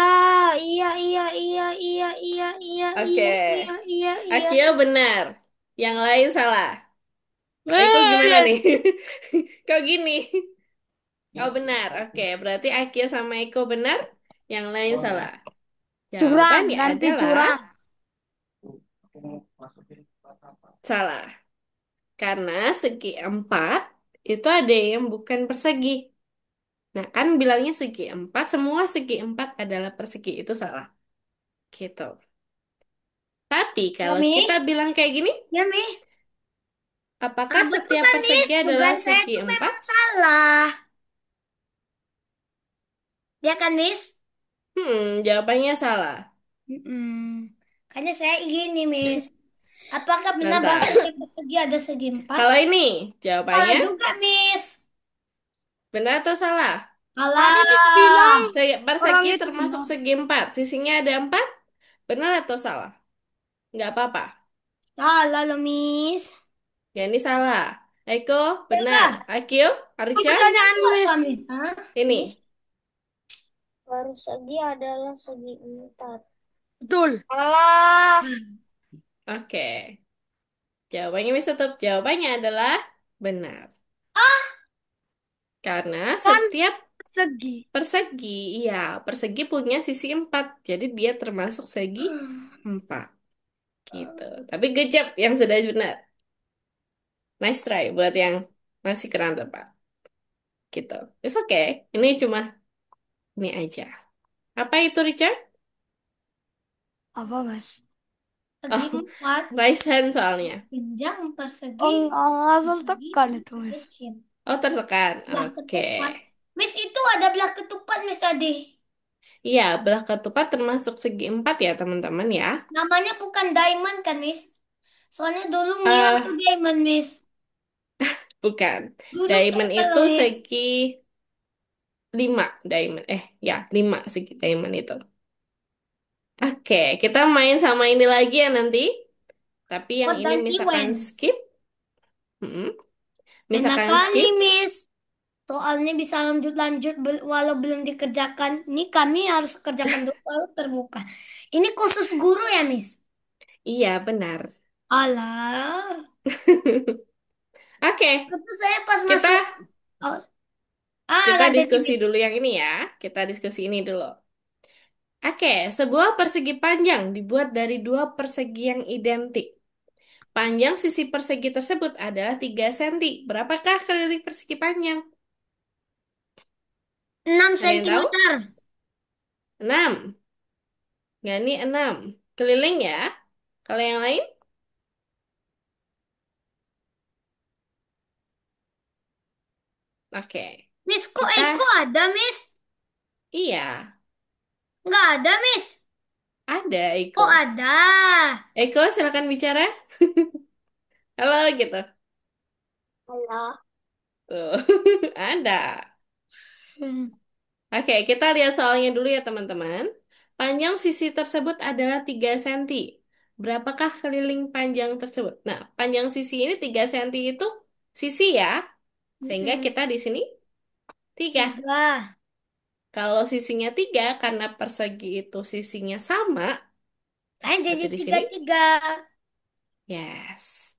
iya, iya, iya, iya, iya, iya, Oke, iya, iya, iya, iya. Akio benar. Yang lain salah. Eiko gimana Yes. nih? Kok gini? Oh benar, oke. Berarti Akio sama Eko benar, yang lain salah. Curang, Jawabannya ganti adalah curang. salah. Karena segi 4 itu ada yang bukan persegi. Nah kan bilangnya segi 4, semua segi 4 adalah persegi. Itu salah. Gitu. Tapi Ya, kalau kita Mi. bilang kayak gini, Ya, Mi. apakah Betul setiap kan, Miss? persegi adalah Dugaan saya segi tuh 4? memang salah. Ya kan, Miss? Jawabannya salah. Mm-mm. Kayaknya saya gini, Miss. Apakah benar bahwa Mantap. setiap persegi ada segi empat? Kalau ini, Salah jawabannya juga, Miss. benar atau salah? Tadi Miss bilang Salah. orang Persegi itu termasuk benar. segi 4. Sisinya ada 4. Benar atau salah? Nggak apa-apa. Salah lo, Miss. Ya ini salah. Eko, Ya benar. kah? Akil, Ini Arca, pertanyaan Itu apa, Miss. Miss? Hah? Miss? ini. Persegi adalah segi empat. Betul. Alah. Oke. Jawabannya Miss tutup. Jawabannya adalah benar. Karena Kan setiap segi. persegi, iya, persegi punya sisi empat. Jadi dia termasuk segi empat. Gitu. Tapi good job yang sudah benar. Nice try buat yang masih kurang tepat. Gitu. It's okay. Ini cuma ini aja. Apa itu, Richard? Apa, Mas? Segi Oh, empat. raise hand soalnya. Panjang persegi. Oh, nggak Persegi tekan itu, persegi Mas. kecil. Oh, tertekan. Belah Oke. ketupat. Miss itu ada belah ketupat, Miss tadi. Iya, belah ketupat termasuk segi empat ya, teman-teman ya. Namanya bukan diamond kan, Miss? Soalnya dulu ngira Eh, aku diamond, Miss. bukan. Dulu Diamond TK itu loh, Miss. segi lima diamond. Ya, lima segi diamond itu. Oke, kita main sama ini lagi ya nanti. Tapi yang Hot ini dan misalkan Kiwen. skip, mm-mm. Enak Misalkan kali, skip, Miss. Soalnya bisa lanjut-lanjut walau belum dikerjakan. Ini kami harus kerjakan dulu baru terbuka. Ini khusus guru ya, Miss? iya benar. Alah. Oke, Itu saya pas kita masuk. Oh, kita nggak jadi, diskusi Miss. dulu yang ini ya. Kita diskusi ini dulu. Oke, sebuah persegi panjang dibuat dari dua persegi yang identik. Panjang sisi persegi tersebut adalah 3 cm. Berapakah keliling persegi panjang? 6 Ada yang tahu? sentimeter. 6. Nggak nih 6. Keliling ya. Kalau yang lain? Oke. Miss, kok Kita, Eko ada, Miss? iya. Nggak ada, Miss. Ada Oh, Eko. ada. Eko, silakan bicara. Halo gitu. Halo. Tuh. Ada. Hmm. Oke, kita lihat soalnya dulu ya teman-teman. Panjang sisi tersebut adalah 3 cm. Berapakah keliling panjang tersebut? Nah, panjang sisi ini 3 cm itu sisi ya. Sehingga Mm-mm. kita di sini 3. 3. Kalau sisinya 3, karena persegi itu sisinya sama, Saya jadi berarti di tiga sini, tiga. yes.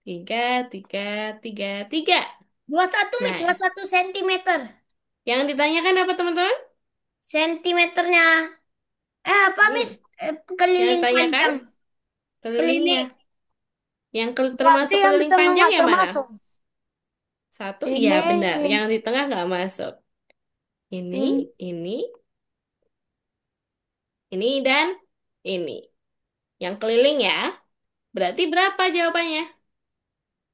3, 3, 3, 3. 21, Miss. Nah, 21 sentimeter. yang ditanyakan apa teman-teman? Sentimeternya. Apa, Miss? Hmm, yang Keliling ditanyakan panjang. kelilingnya. Keliling. Yang Berarti termasuk yang di keliling tengah panjang nggak yang mana? termasuk. Satu, iya Ini, benar. Yang di tengah nggak masuk. Ini, ini. ini, ini, dan ini. Yang keliling ya. Berarti berapa jawabannya?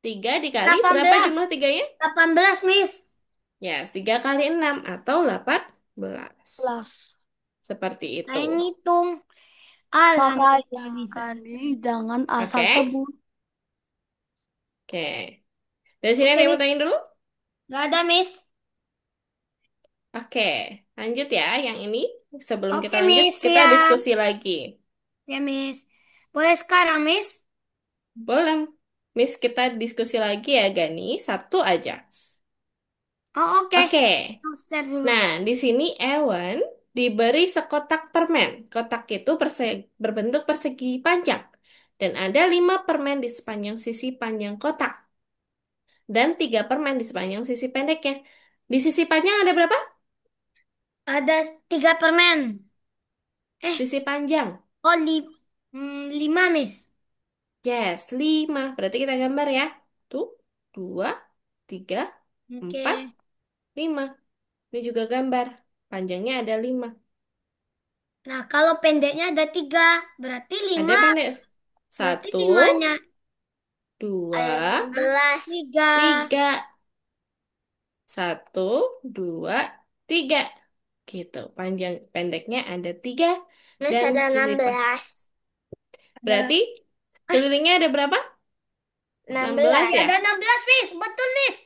3 dikali delapan berapa belas jumlah tiganya? 18, Miss. Ya, 3 kali 6 atau 18. Plus. Seperti itu. Saya ngitung. Makanya Alhamdulillah bisa. kali jangan asal Oke? sebut. Oke. Dari sini ada Oke, yang mau Miss. tanya dulu? Nggak ada, Miss. Oke. Lanjut ya yang ini. Sebelum kita Oke, lanjut, Miss. kita Siap. diskusi lagi. Ya, Miss. Boleh sekarang, Miss? Boleh. Miss, kita diskusi lagi ya, Gani. Satu aja. Oh, oke. Oke. Share dulu. Nah, di sini Ewan diberi sekotak permen. Kotak itu berbentuk persegi panjang. Dan ada 5 permen di sepanjang sisi panjang kotak. Dan 3 permen di sepanjang sisi pendeknya. Di sisi panjang ada berapa? Ada 3 permen. Eh, Sisi panjang. oh, 5, Miss. Yes, 5. Berarti kita gambar ya. Tuh, 2, 3, Oke. 4, 5. Ini juga gambar. Panjangnya ada 5. Nah, kalau pendeknya ada 3, berarti Ada 5. pendek. Berarti Satu, limanya. Ada dua, 16. 3. 3. Satu, dua, tiga. Gitu. Panjang pendeknya ada 3 Miss dan ada sisi 16. Ada berarti kelilingnya ada berapa? 16 16. Ada ya? 16, Miss. Betul, Miss.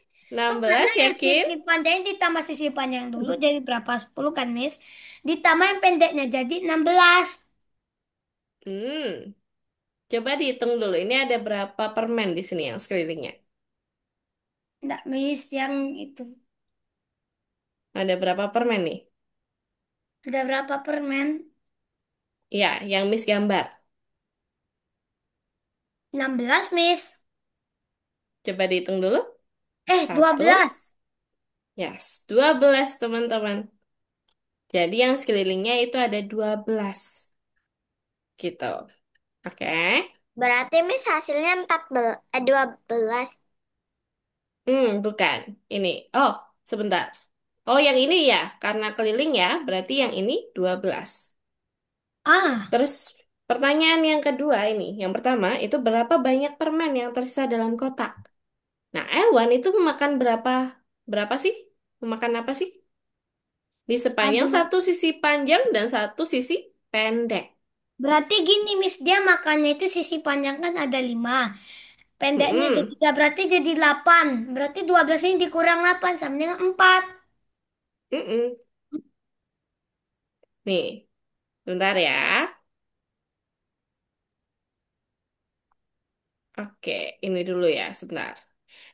Itu karena 16 yang yakin? sisi panjangnya ditambah sisi panjang dulu jadi berapa? 10 kan, Miss? Ditambah yang pendeknya jadi 16. Hmm. Coba dihitung dulu. Ini ada berapa permen di sini yang sekelilingnya? Enggak, Miss, yang itu. Ada berapa permen nih? Ada berapa permen? Ya, yang Miss gambar. 16, Miss. Coba dihitung dulu. Dua Satu. belas. Yes, 12 teman-teman. Jadi yang sekelilingnya itu ada 12. Gitu. Oke. Berarti Miss hasilnya 12. Bukan. Ini. Oh, sebentar. Oh, yang ini ya. Karena keliling ya, berarti yang ini 12. Ah, Terus pertanyaan yang kedua ini. Yang pertama, itu berapa banyak permen yang tersisa dalam kotak? Nah, hewan itu memakan berapa sih? Memakan apa sih? Di sepanjang aduh. satu sisi panjang dan satu sisi pendek. Berarti gini, Miss, dia makannya itu sisi panjang kan ada 5. Pendeknya ada Mm-mm. 3, berarti jadi 8. Berarti 12 ini dikurang 8 sama dengan 4. Mm-mm. Nih, bentar ya. Oke, ini dulu ya, sebentar.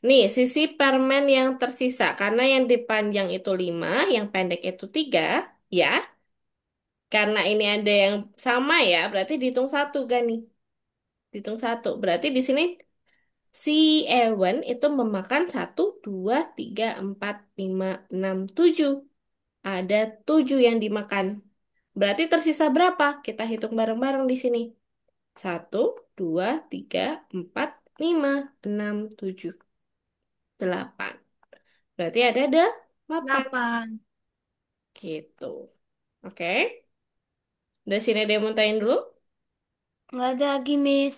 Nih, sisi permen yang tersisa. Karena yang di panjang itu 5, yang pendek itu 3, ya. Karena ini ada yang sama ya, berarti dihitung satu kan nih. Dihitung satu. Berarti di sini si Ewan itu memakan 1, 2, 3, 4, 5, 6, 7. Ada 7 yang dimakan. Berarti tersisa berapa? Kita hitung bareng-bareng di sini. 1, 2, 3, 4, 5, 6, 7, 8. Berarti ada 8. 8. Gitu. Oke. Dari sini ada yang mau tanyain dulu. Nggak ada lagi, Miss.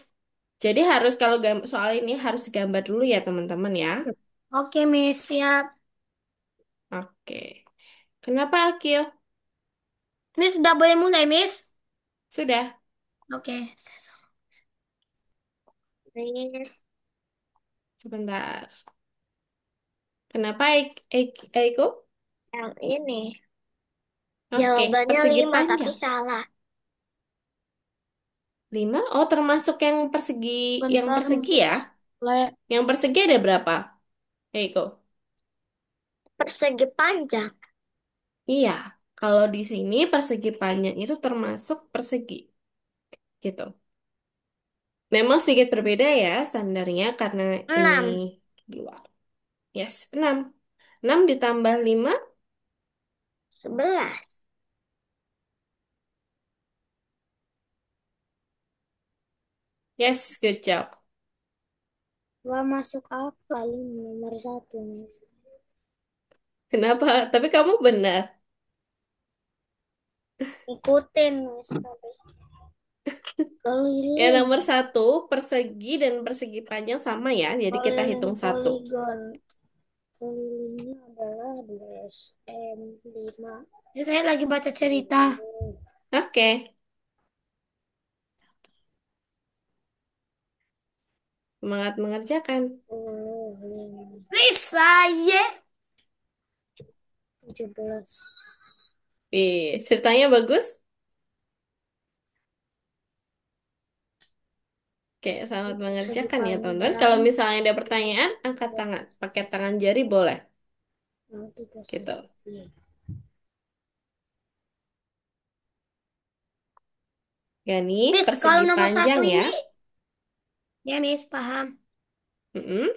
Jadi harus kalau soal ini harus gambar dulu ya teman-teman ya. Oke, Miss, siap. Oke. Kenapa Akil? Miss, udah boleh mulai, Miss? Sudah. Oke. Miss, Sebentar. Kenapa Eko? yang ini. Oke. Jawabannya Persegi 5, tapi panjang. salah. 5. Oh, termasuk yang Bentar, persegi ya? Miss. Le, Yang persegi ada berapa? Eko. Persegi panjang. Iya. Kalau di sini persegi panjang itu termasuk persegi. Gitu. Memang sedikit berbeda ya standarnya karena ini 6. di luar. Yes, 6. 6 ditambah 5. 11. Yes, good job. Gak masuk akal ini nomor 1, Miss. Kenapa? Tapi kamu benar. Ikutin, Miss. Yang Keliling. nomor 1, persegi dan persegi panjang sama ya. Jadi kita Keliling hitung satu. poligon. Kelilingnya adalah 2 SN 5. Ya, saya lagi baca cerita. Oke, semangat mengerjakan. Please, saya 17. Ceritanya bagus. Oke, selamat Persegi mengerjakan ya teman-teman. panjang Kalau misalnya ada pertanyaan, angkat tangan. Pakai tangan jari boleh. 3 Gitu. senti. Ya nih, Miss, kalau persegi nomor panjang satu ya. ini, ya Miss, paham. Mm-mm.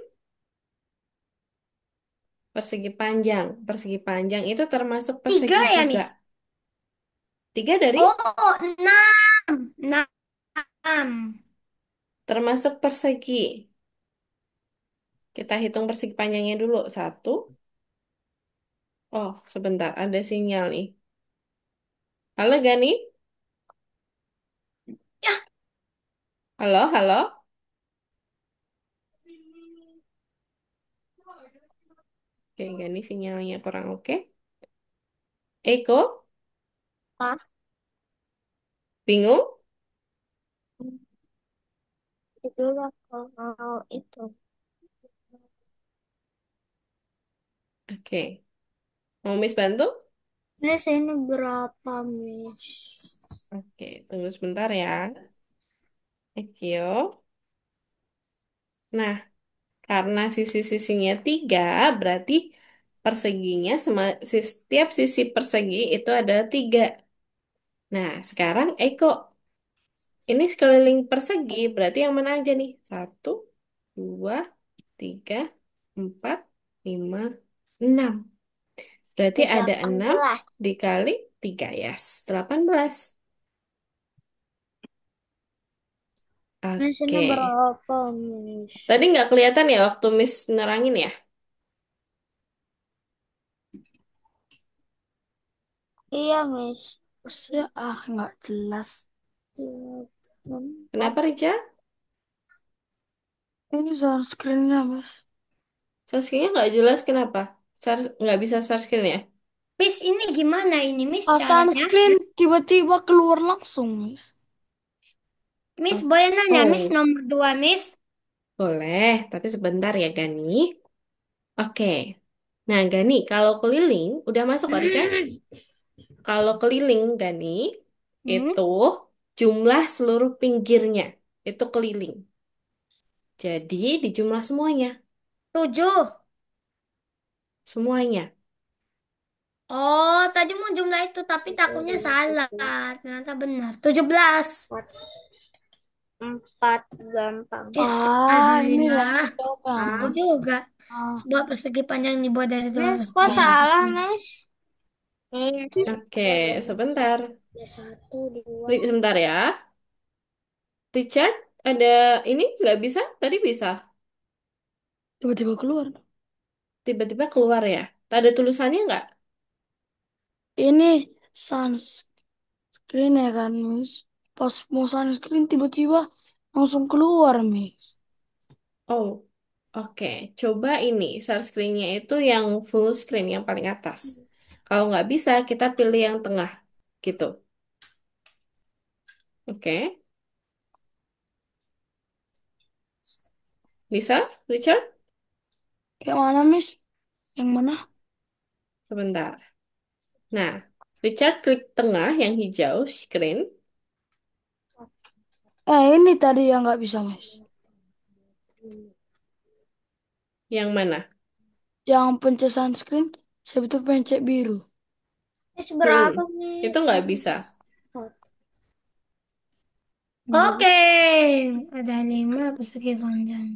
Persegi panjang. Persegi panjang itu termasuk 3 persegi ya juga. Miss? 3 dari Oh, 6. 6. termasuk persegi. Kita hitung persegi panjangnya dulu. 1. Oh, sebentar. Ada sinyal nih. Halo Gani? Ya, Halo, halo? Oke, Gani sinyalnya kurang oke. Eko? Pak. Bingung? Itu lah kalau itu. Oke. Mau Miss bantu? Miss, ini berapa, Miss? Oke, tunggu sebentar ya. Ekyo. Nah, karena sisi-sisinya 3, berarti perseginya, setiap sisi persegi itu ada 3. Nah, sekarang Eko, ini sekeliling persegi, berarti yang mana aja nih? Satu, dua, tiga, empat, lima, enam. Berarti ada 6 18. dikali 3, yes. 18. Miss ini Oke. berapa, Miss? Tadi nggak kelihatan ya waktu Miss nerangin ya? Iya, Miss. Terus ya, nggak jelas. 4. Kenapa, Rica? Ini sunscreennya, Mas. Saskinya nggak jelas kenapa? Nggak bisa share screen ya? Miss ini gimana ini, Miss caranya? Sunscreen tiba-tiba keluar langsung, Mas. Miss Oh, boleh nanya, Miss oh, nomor 2, Miss? boleh. Tapi sebentar ya, Gani. Oke. Nah, Gani, kalau keliling, udah masuk kok, Rica? Kalau keliling, Gani, Hmm? itu jumlah seluruh pinggirnya. Itu keliling. Jadi, dijumlah semuanya. 7. Semuanya. Oh, tadi mau jumlah itu, tapi takutnya salah. Ternyata benar. 17. 4 gampang. Ini lah Alhamdulillah. jawabnya, Aku Mas. juga. Ah, Sebuah persegi panjang dibuat dari tulang Miss, rusuk kok yang salah, betul. Miss? Oke, sebentar. Ya, 1, 2. Sebentar ya. Richard, ada ini nggak bisa? Tadi bisa. Tiba-tiba keluar. Tiba-tiba keluar ya. Tak ada tulisannya nggak? Ini sunscreen ya kan, Miss? Pas mau sunscreen tiba-tiba langsung keluar, Miss. Oh, oke. Coba ini, share screen-nya itu yang full screen, yang paling atas. Kalau nggak bisa, kita pilih yang tengah. Gitu. Oke. Bisa, Richard? Yang mana, Miss? Yang mana? Sebentar. Nah, Richard klik tengah yang hijau, screen. Ini tadi yang nggak bisa, Miss. Yang mana? Yang pencet sunscreen, saya betul pencet biru. Miss Hmm, berapa, itu Miss? nggak bisa. Ini Oke, ada 5 persegi panjang.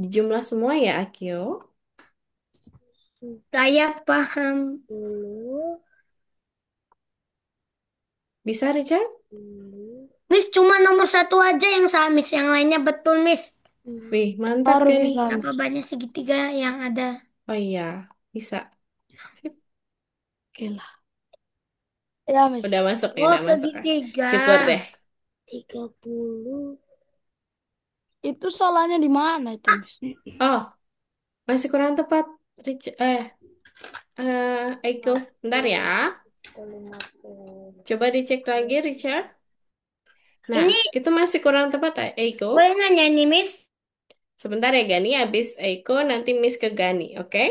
Dijumlah semua ya, Akio. Layak paham. Dulu. Bisa, Richard? Miss cuma nomor 1 aja yang salah, Miss. Yang lainnya betul, Miss. Wih, mantap baru kan nih? bisa, Berapa Miss. banyak segitiga yang ada? Oh iya, bisa. Sip. Oke lah. Ya, Udah Miss. masuk nih, Oh, udah masuk ya. segitiga. Syukur deh. 30. Itu salahnya di mana itu, Miss? Oh, masih kurang tepat. Eko, bentar ya. 50. Coba dicek lagi, Richard. Nah, Ini itu masih kurang tepat, Eko. boleh nanya nih, Miss? Sebentar ya, Gani. Habis Eko, nanti Miss ke Gani, oke?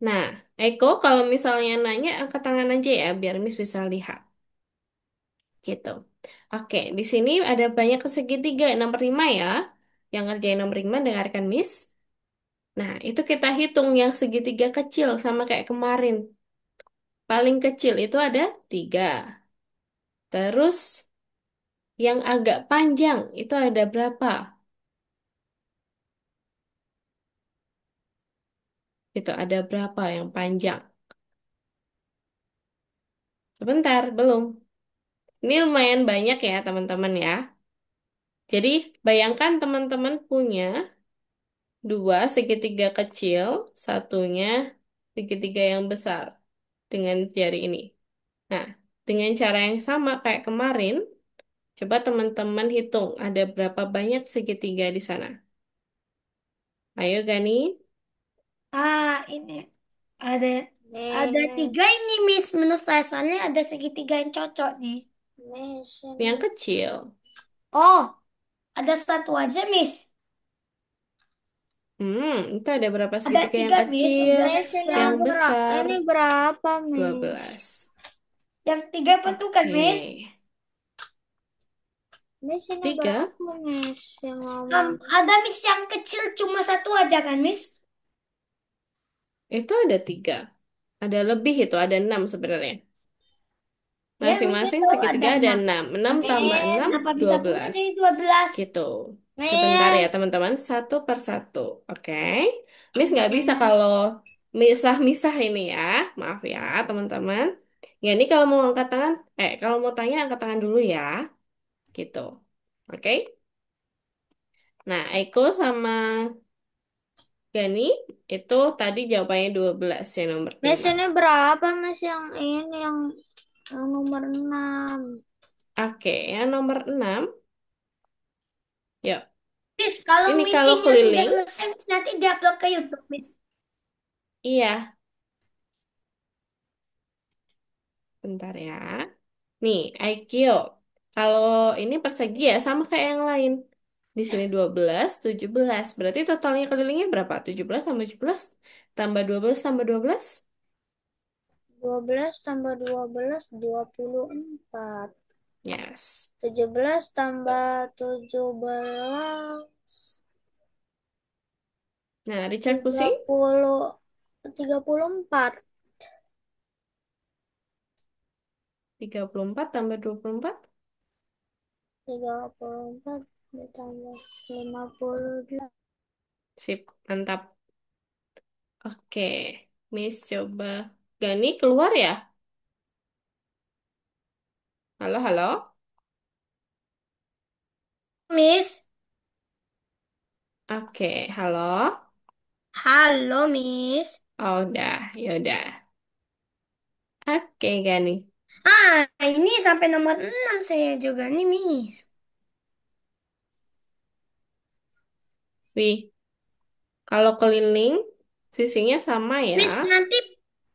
Nah, Eko, kalau misalnya nanya, angkat tangan aja ya, biar Miss bisa lihat. Gitu. Oke, di sini ada banyak segitiga, nomor 5 ya. Yang ngerjain nomor 5, dengarkan Miss. Nah, itu kita hitung yang segitiga kecil, sama kayak kemarin. Paling kecil itu ada 3. Terus, yang agak panjang itu ada berapa? Itu ada berapa yang panjang? Sebentar, belum. Ini lumayan banyak ya, teman-teman ya. Jadi, bayangkan teman-teman punya 2 segitiga kecil, satunya segitiga yang besar dengan jari ini. Nah, dengan cara yang sama kayak kemarin, coba teman-teman hitung ada berapa banyak segitiga di sana. Ayo Gani, Ini ada ada 3 ini, Miss. Menurut saya soalnya ada segitiga yang cocok nih. Miss yang ini. kecil. Oh, ada 1 aja, Miss. Itu ada berapa Ada segitiga yang 3, Miss. kecil, Miss ini yang berapa? besar? Ini berapa, Miss? 12. Yang tiga apa tuh kan, Oke. Miss? Miss ini Tiga. berapa, Miss? Yang ngomong. Ada Miss yang kecil cuma satu aja kan, Miss? Itu ada tiga. Ada lebih itu, ada enam sebenarnya. Ya, Miss Masing-masing itu ada segitiga ada 6. enam. Enam tambah Miss, enam, kenapa dua bisa punya belas. jadi 12? Gitu. Sebentar ya Miss. teman-teman, satu per satu. Oke. Miss nggak bisa Hmm. kalau misah-misah ini ya. Maaf ya teman-teman. Ya ini kalau mau angkat tangan, kalau mau tanya angkat tangan dulu ya. Gitu. Oke. Nah, Eko sama Gani itu tadi jawabannya 12 ya nomor Miss 5. ini berapa, Miss? Yang ini yang nomor 6. Oke, yang nomor 6. Yuk. Miss, kalau Ini kalau meetingnya sudah keliling, selesai, Miss, nanti diupload ke YouTube, Miss. iya, bentar ya. Nih, IQ. Kalau ini persegi ya sama kayak yang lain. Di sini 12, 17. Berarti totalnya kelilingnya berapa? 17 tambah 17 tambah 12 tambah 12. 12 tambah 12, 24. Yes. 17 tambah 17, Nah, Richard tiga pusing. puluh 34. 34 tambah 24. 34 ditambah 58. Sip, mantap. Oke, Miss coba. Gani keluar ya? Halo, halo. Miss. Oke, halo. Halo, Miss. Oh, udah, ya udah. Oke, Gani. Ah, ini sampai nomor 6 saya juga nih, Miss. Wih, kalau keliling, sisinya sama ya. Miss, nanti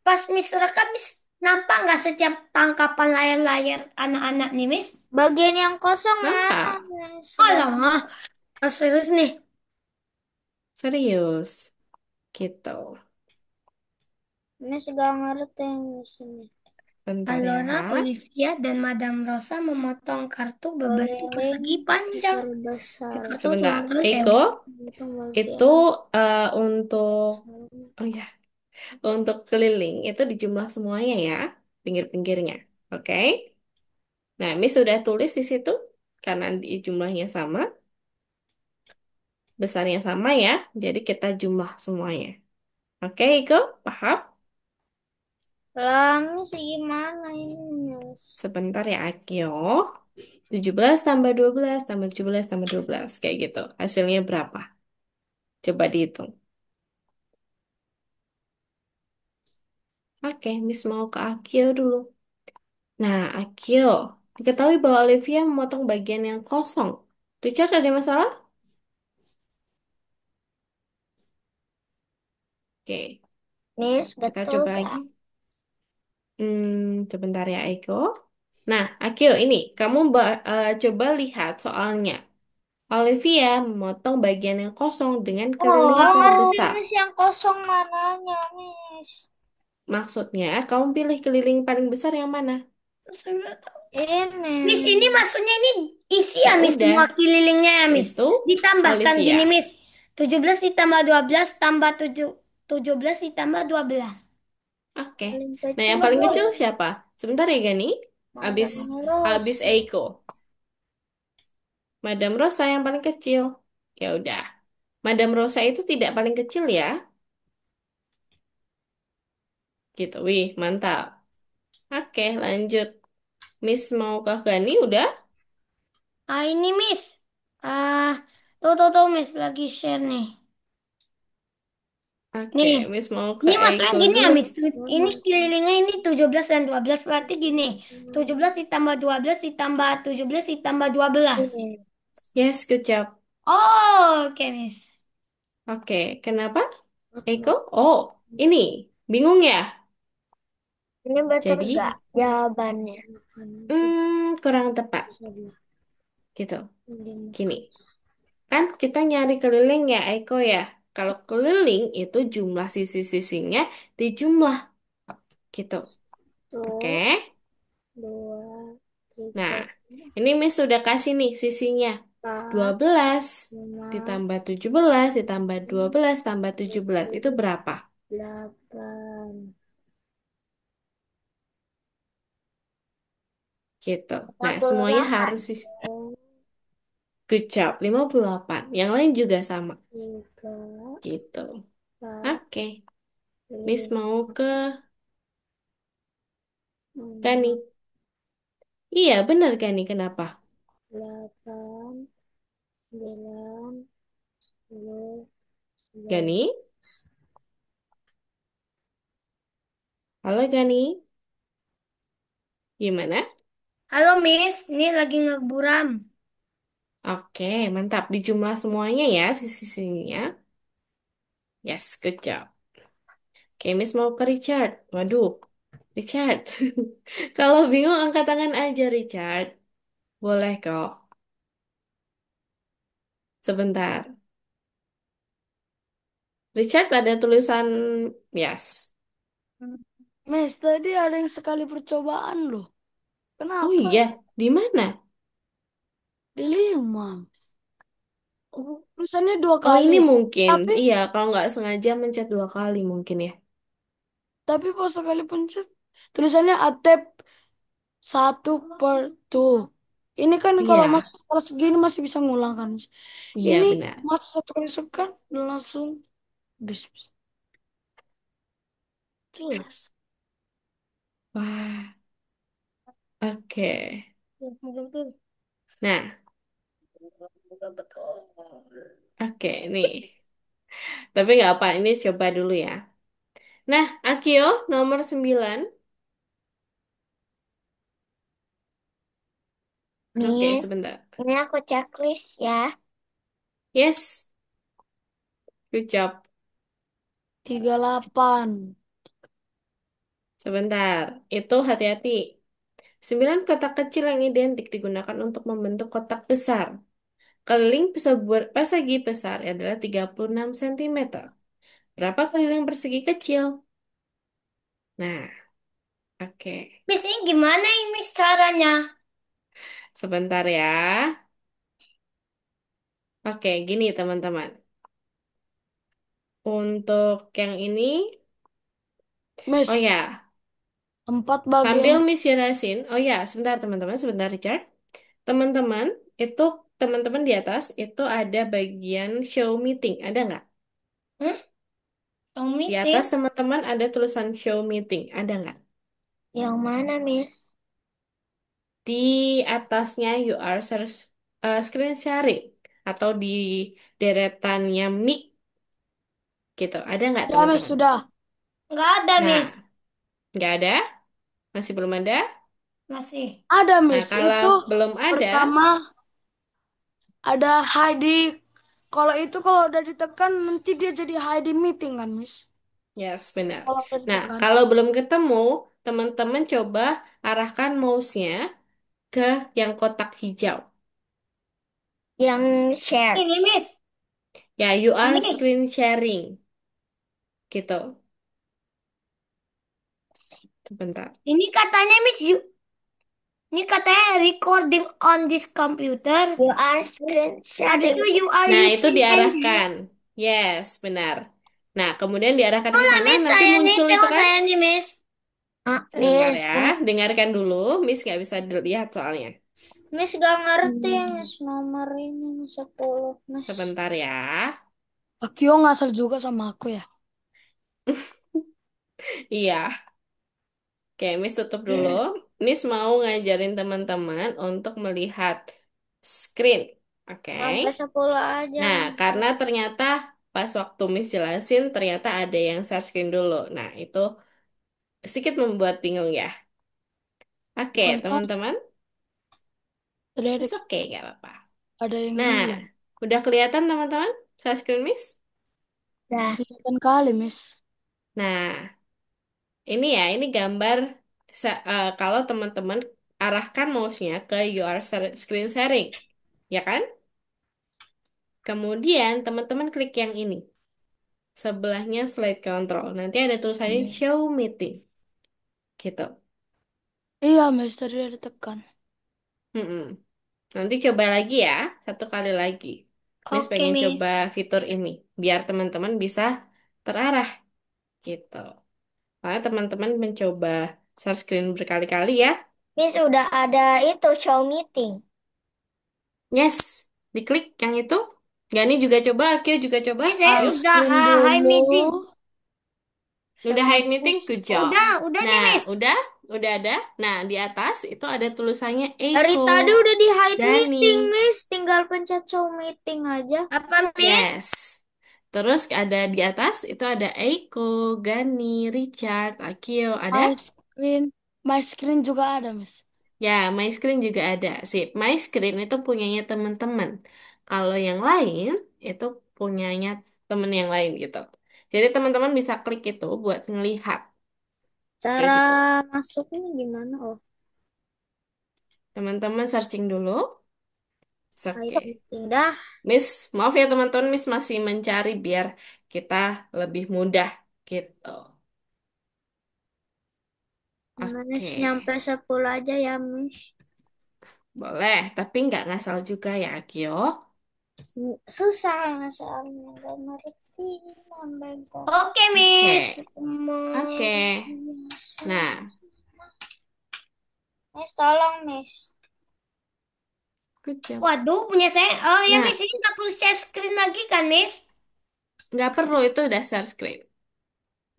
pas Miss rekam, Miss, nampak nggak setiap tangkapan layar-layar anak-anak nih, Miss? Bagian yang kosong mana, Nampak? Miss? Alah, serius nih. Serius. Gitu. Miss gak ngerti, Miss ini. Bentar Alora, ya. Olivia, dan Madam Rosa memotong kartu berbentuk Keliling persegi panjang. Di diperbesar. kartu Sebentar. tulisan Eko, Ewa. Itu itu bagian untuk... besar. Oh ya, untuk keliling itu dijumlah semuanya ya. Pinggir-pinggirnya. Oke? Nah, Miss sudah tulis di situ. Karena di jumlahnya sama. Besarnya sama ya. Jadi kita jumlah semuanya. Oke, Eko? Paham? Lah, Miss gimana ini, Miss? Sebentar ya, Akio. 17 tambah 12 tambah 17 tambah 12. Kayak gitu. Hasilnya berapa? Coba dihitung. Oke, Miss mau ke Akio dulu. Nah, Akio. Diketahui bahwa Olivia memotong bagian yang kosong. Richard ada masalah? Oke, Miss, kita betul coba lagi. gak? Sebentar ya, Eko. Nah, Akio ini. Kamu coba lihat soalnya. Olivia memotong bagian yang kosong dengan Oh, keliling gak ngerti, terbesar. Miss, yang kosong mananya, Miss. Maksudnya, kamu pilih keliling paling besar yang mana? Saya nggak tahu. Ini. Miss, ini maksudnya ini isi Ya ya, Miss, udah, semua kelilingnya ya, Miss. itu Ditambahkan Olivia. gini, Miss. 17 ditambah 12 tambah 17 ditambah 12. Oke. Paling Nah, kecil yang paling kecil dia. siapa? Sebentar ya, Gani. Habis Madam habis Rose. Eiko. Madam Rosa yang paling kecil. Ya udah. Madam Rosa itu tidak paling kecil ya. Gitu. Wih, mantap. Oke, lanjut. Miss mau ke Gani udah? Ah, ini, Miss. Ah, tuh, Miss, lagi share nih. Oke, Nih, Miss mau ke ini maksudnya Eiko gini ya, dulu. Miss. Ini kelilingnya ini 17 dan 12 berarti gini. 17 ditambah 12 ditambah 17 ditambah 12. Ini. Yes, good job. Oh, oke, Miss. Oke, kenapa? Eiko? Oh, ini. Bingung ya? Ini betul gak Jadi, jawabannya? kurang tepat. Gitu. Gini. Kan kita nyari keliling ya, Eko ya. Kalau keliling itu jumlah sisi-sisinya dijumlah. Gitu. Oke. Tuh. Ini Miss sudah kasih nih sisinya. Dua Empat, belas lima, ditambah 17 ditambah 12 tambah 17 itu tujuh, berapa? delapan. Gitu. Lima Nah, puluh semuanya delapan. harus good job. 58. Yang lain juga sama. Tiga, Gitu. empat, Oke. Miss mau lima, ke Gani. enam, Iya, benar Gani. Kenapa? delapan, sembilan, sepuluh, sebelas. Gani? Halo Gani. Gimana? Halo Miss, ini lagi ngeburam. Oke, mantap. Dijumlah semuanya ya sisi-sisinya. Yes, good job. Oke, Miss mau ke Richard. Waduh, Richard. Kalau bingung angkat tangan aja, Richard. Boleh kok. Sebentar. Richard ada tulisan yes. Miss, tadi ada yang sekali percobaan loh. Oh Kenapa? iya, di mana? Di lima, Miss. Oh, Tulisannya dua oh kali. ini mungkin. Tapi, Iya, kalau nggak sengaja mencet 2 kali mungkin ya. tapi pas sekali pencet, tulisannya atep satu per tuh. Ini kan kalau Iya, masih kelas segini masih bisa ngulang kan, Miss. iya Ini benar. masih satu kali sekan dan langsung bis, bis. Jelas. Wah, oke. Semoga betul. Nah, Semoga betul. oke nih. Tapi nggak apa, ini coba dulu ya. Nah, Akio nomor 9. Oke, Nih, sebentar. ini aku checklist ya. Yes, good job. 38. Sebentar. Itu hati-hati. 9 kotak kecil yang identik digunakan untuk membentuk kotak besar. Keliling persegi besar adalah 36 cm. Berapa keliling persegi kecil? Nah, oke. Miss, ini gimana ini Miss caranya? Sebentar ya. Oke, gini teman-teman. Untuk yang ini, oh Miss, ya, empat bagi sambil empat. Miss jelasin. Oh ya, sebentar teman-teman, sebentar Richard. Teman-teman, itu teman-teman di atas itu ada bagian show meeting, ada nggak? Hmm? Yang Di atas meeting? teman-teman ada tulisan show meeting, ada nggak? Yang mana Miss? Di atasnya you are screen sharing atau di deretannya mic gitu. Ada nggak Ya, Miss, teman-teman? sudah. Nggak ada Nah, Miss. nggak ada? Masih belum ada? Masih. Ada, Nah, Miss. kalau Itu belum ada, pertama ada Heidi. Kalau itu kalau udah ditekan nanti dia jadi Heidi meeting kan, Miss? yes, benar. Kalau udah Nah, ditekan. kalau belum ketemu, teman-teman coba arahkan mouse-nya ke yang kotak hijau. Yang share. Ini Miss. Ya, you are Ini. screen sharing gitu. Sebentar. Ini katanya Miss, ini katanya recording on this computer. You are screen sharing. Habis itu you are Nah, itu using Handy. diarahkan. Yes, benar. Nah, kemudian diarahkan ke Lah sana, Miss, nanti saya nih, muncul itu tengok kan? saya nih Miss. Ah, Sebentar Miss, ya, tengok. dengarkan dulu. Miss nggak bisa dilihat soalnya. Miss gak ngerti Miss nomor ini 10 Miss. Sebentar ya. Akio ngasal juga sama aku ya. Iya. Oke, Miss tutup dulu. Eh, Miss mau ngajarin teman-teman untuk melihat screen. Oke. Sampai 10 aja Nah, karena Miss. ternyata pas waktu Miss jelasin, ternyata ada yang share screen dulu. Nah, itu sedikit membuat bingung ya. Oke, Mantap. teman-teman. Tadi It's okay, nggak apa-apa. ada yang Nah, hilang. udah kelihatan teman-teman share screen Miss? Dah. Kelihatan kali, Miss. Nah, ini ya, ini gambar kalau teman-teman arahkan mouse-nya ke your screen sharing, ya kan? Kemudian teman-teman klik yang ini, sebelahnya slide control. Nanti ada tulisannya show meeting, gitu. Iya, Miss. Tadi ada tekan. Mm-mm. Nanti coba lagi ya, satu kali lagi. Miss Oke, pengen coba Miss. fitur ini, biar teman-teman bisa terarah gitu. Karena teman-teman mencoba share screen berkali-kali ya. Miss udah ada itu show meeting. Yes, diklik yang itu. Gani juga coba, Akio juga coba. Miss saya Yuk, udah Screen high dulu. meeting. udah Sebentar, hide meeting, Miss. good job. Udah nih, Nah, Miss. udah ada. Nah, di atas itu ada tulisannya Dari Echo, tadi udah di hide Gani. meeting, Miss. Tinggal pencet show meeting aja. Apa, Miss? Yes. Terus ada di atas itu ada Eiko, Gani, Richard, Akio, ada? My screen juga ada, Miss. Ya, My Screen juga ada. Sip, My Screen itu punyanya teman-teman. Kalau yang lain itu punyanya teman yang lain gitu. Jadi teman-teman bisa klik itu buat ngelihat kayak Cara gitu. masuknya gimana? Oh, Teman-teman searching dulu. hide Oke. meeting dah. Miss, maaf ya teman-teman, Miss masih mencari biar kita lebih mudah gitu. Miss Oke. nyampe 10 aja ya, Miss. Boleh, tapi nggak ngasal juga ya, Gio. Susah soalnya gak ngerti membego. Oke, Miss. Oke, oke. Nah, Miss, tolong, Miss. good job. Waduh, punya saya. Oh ya, Nah, Miss, ini nggak perlu share screen lagi kan, Miss? nggak perlu itu udah share screen.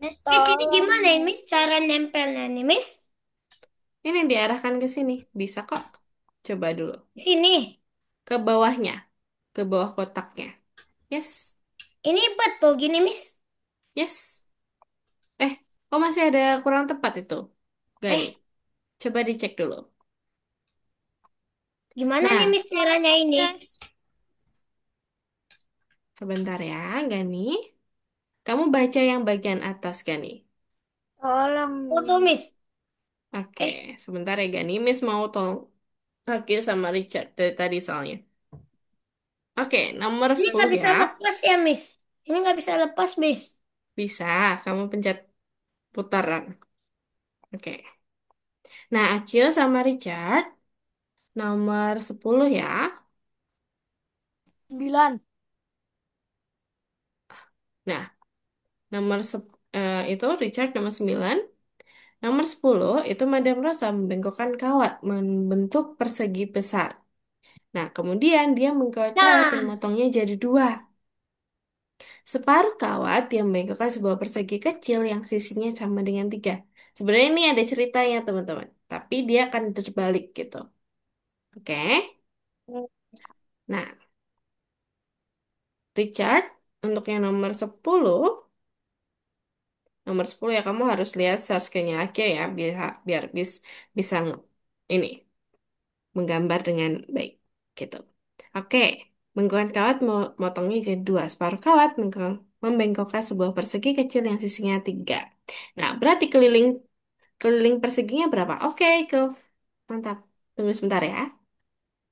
Miss, Miss, ini gimana ini, Miss? Cara nempelnya nih, Miss? Ini diarahkan ke sini, bisa kok. Coba dulu. Sini. Ke bawahnya, ke bawah kotaknya. Yes, Ini betul gini, Miss. yes. Oh masih ada kurang tepat itu. Gak nih. Eh, Coba dicek dulu. gimana nih, Nah, Miss, caranya ini? Yes. sebentar ya, Gani. Kamu baca yang bagian atas, Gani. Tolong. Oh, tuh, Miss. Oke, Eh, sebentar ya, Gani. Miss mau tolong Akil sama Richard dari tadi soalnya. Oke, nomor ini 10 nggak bisa ya. lepas ya, Miss. Ini nggak bisa lepas, Miss. Bisa, kamu pencet putaran. Oke. Nah, Akil sama Richard, nomor 10 ya. 9. Nah, itu Richard nomor 9. Nomor 10 itu Madam Rosa membengkokkan kawat membentuk persegi besar. Nah, kemudian dia mengkawat kawat dan Nah, memotongnya jadi dua. Separuh kawat dia membengkokkan sebuah persegi kecil yang sisinya sama dengan tiga. Sebenarnya ini ada ceritanya, teman-teman. Tapi dia akan terbalik gitu. Oke. Nah, Richard, untuk yang nomor sepuluh ya kamu harus lihat Sasuke-nya aja ya, biar bisa ini menggambar dengan baik gitu. Oke, bengkokan kawat motongnya jadi dua. Separuh kawat membengkokkan sebuah persegi kecil yang sisinya tiga. Nah, berarti keliling keliling perseginya berapa? Oke, go. Mantap. Tunggu sebentar ya.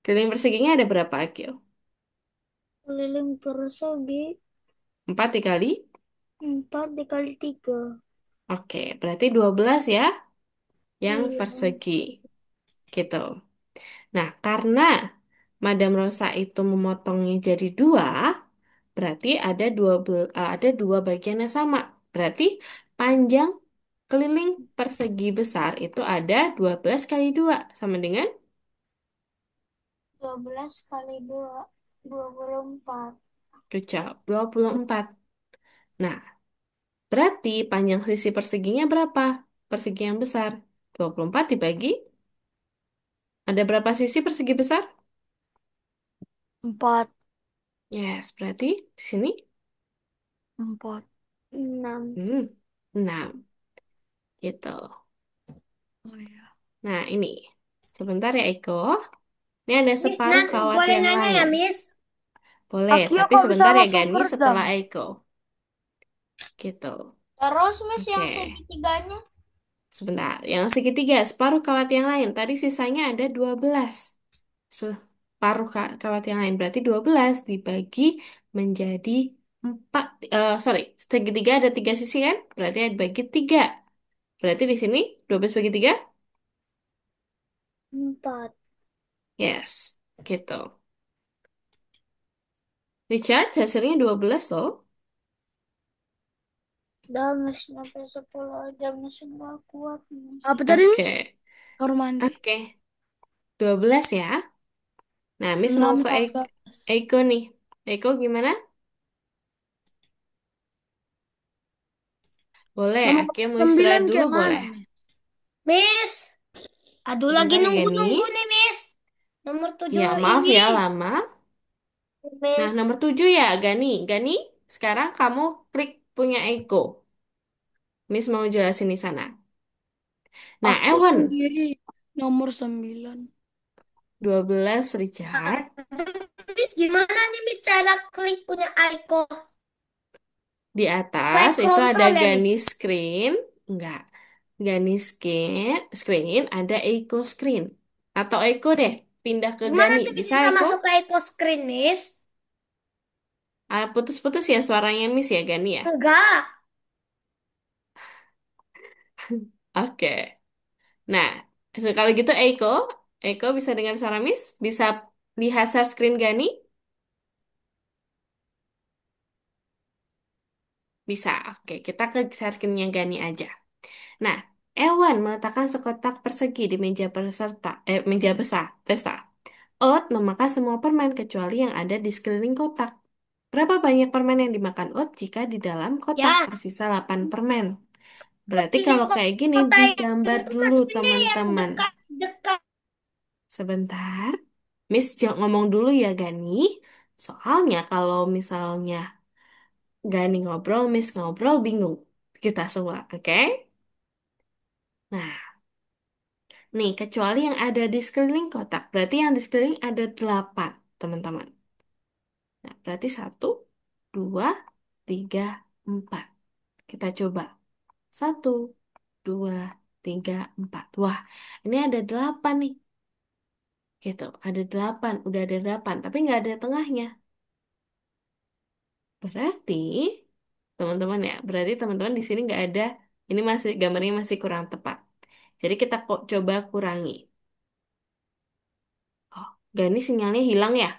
Keliling perseginya ada berapa, Akil? keliling persegi 4 dikali? 4 dikali 3. Oke, berarti 12 ya yang Iya. persegi. Gitu. Nah, karena Madam Rosa itu memotongnya jadi dua, berarti ada dua bagian yang sama. Berarti panjang keliling persegi besar itu ada 12 kali 2 sama dengan 12 kali 2, 24. kecap 24. Nah, berarti panjang sisi perseginya berapa? Persegi yang besar. 24 dibagi, ada berapa sisi persegi besar? 4. Yes, berarti di sini 4. 6. 6 gitu. Oh iya. Nah, ini. Sebentar ya, Eko. Ini ada Miss, separuh kawat boleh yang nanya ya, lain. Miss? Boleh, Akio tapi kok bisa sebentar ya, langsung Gani, kerja, setelah Mas? Eko. Gitu. Terus, Miss, yang Oke, segitiganya? sebentar. Yang segitiga, separuh kawat yang lain. Tadi sisanya ada 12. Separuh kawat yang lain. Berarti 12 dibagi menjadi 4. Sorry, segitiga ada 3 sisi kan? Berarti dibagi 3. Berarti di sini 12 bagi 3. 4. Yes, gitu. Richard, hasilnya 12 loh. Udah, Miss, sampai 10 aja, Miss. Nggak kuat, Miss. Apa tadi, Miss? Oke, Kamar mandi. oke. 12 ya. Nah, Miss mau 6 ke tambah. Eko nih. Eko gimana? Boleh, Nomor Aki mau istirahat 9 dulu kayak mana, boleh. Miss? Miss, aduh lagi Sebentar ya, Gani. nunggu-nunggu nih, Miss. Nomor Ya, 7 maaf ini. ya lama. Nah, Miss. nomor 7 ya, Gani. Gani, sekarang kamu klik punya Eko. Miss mau jelasin di sana. Nah, Aku Ewan, sendiri nomor 9. 12 Richard. Aduh, Miss, gimana nih, Miss, cara klik punya icon? Di atas Swipe itu ada control ya, Gani Miss? screen. Enggak. Gani screen, ada Eko screen. Atau Eko deh, pindah ke Gimana Gani. tuh Bisa bisa Eko? masuk ke icon screen, Miss? Ah, putus-putus ya suaranya Miss ya, Gani ya? Enggak. Oke. Nah, kalau gitu Eko bisa dengar suara Miss? Bisa lihat share screen Gani? Bisa. Oke, kita ke share screen-nya Gani aja. Nah, Ewan meletakkan sekotak persegi di meja besar, pesta. Oat memakan semua permen kecuali yang ada di sekeliling kotak. Berapa banyak permen yang dimakan Oat jika di dalam kotak Ya, tersisa 8 permen? Berarti keliling kalau kayak gini kota digambar itu dulu maksudnya yang teman-teman. dekat-dekat. Sebentar. Miss jangan ngomong dulu ya Gani. Soalnya kalau misalnya Gani ngobrol, Miss ngobrol bingung. Kita semua, oke? Nah, nih kecuali yang ada di sekeliling kotak. Berarti yang di sekeliling ada 8, teman-teman. Nah, berarti 1, 2, 3, 4. Kita coba. 1, 2, 3, 4. Wah, ini ada 8 nih. Gitu, ada 8. Udah ada 8, tapi nggak ada tengahnya. Berarti, teman-teman ya, berarti teman-teman di sini nggak ada. Ini masih gambarnya masih kurang tepat. Jadi kita kok coba kurangi. Oh, Gani sinyalnya hilang ya?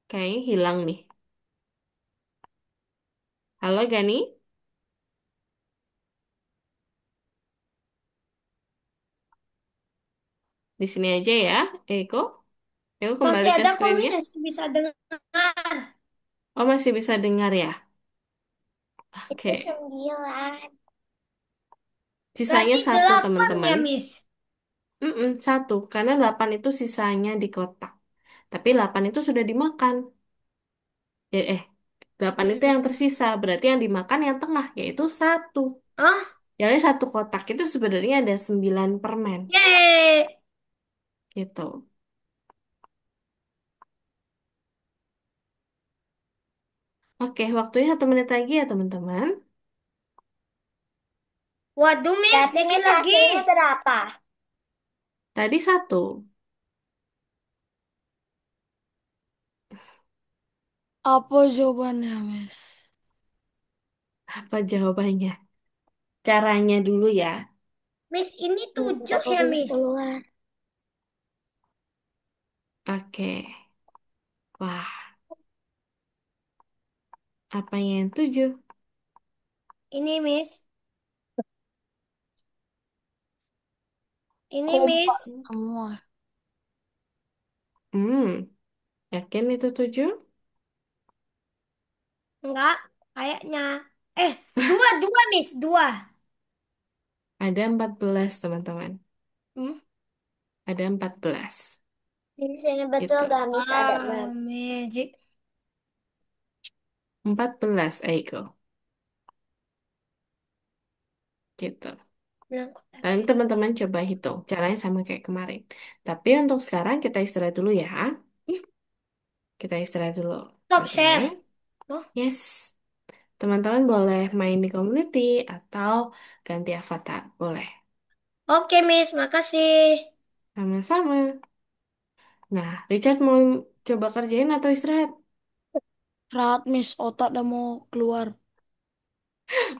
Kayaknya hilang nih. Halo Gani, di sini aja ya, Eko. Eko kembali Masih ke ada kok, screen-nya. Miss, yang bisa dengar. Oh, masih bisa dengar ya? Itu Oke. 9. Sisanya Berarti satu, 8 teman-teman. ya, Miss? Satu, karena 8 itu sisanya di kotak. Tapi 8 itu sudah dimakan. Eh, eh, 8 itu yang Hmm. tersisa. Berarti yang dimakan yang tengah, yaitu satu. Ah, Jadi satu kotak itu sebenarnya ada 9 permen. yeay. Gitu. Oke, waktunya 1 menit lagi ya, teman-teman. Waduh, Miss, Berarti dikit Miss lagi. hasilnya berapa? Tadi satu. Apa jawabannya, Miss? Apa jawabannya? Caranya dulu ya. Miss, ini Minta 7 ya, coding Miss? 10-an. Oke. Wah, apa yang 7? Ini, Miss. Ini, Kompak Miss. semua. Hmm, yakin itu 7? Enggak, kayaknya. Dua, dua, Miss. Dua. Ada 14, teman-teman. Hmm? Ini Ada 14. Miss ini betul Gitu. gak Miss ada Wow, berapa? magic. 14, Aiko. Gitu. Bilang kotak. Dan teman-teman coba hitung. Caranya sama kayak kemarin. Tapi untuk sekarang kita istirahat dulu ya. Hmm? Kita istirahat dulu. Stop Teman-teman. share. Loh? Yes. Teman-teman boleh main di community atau ganti avatar. Boleh. Oke, Miss. Makasih. Sama-sama. Nah, Richard mau coba kerjain atau istirahat? Rahat, Miss. Otak udah mau keluar.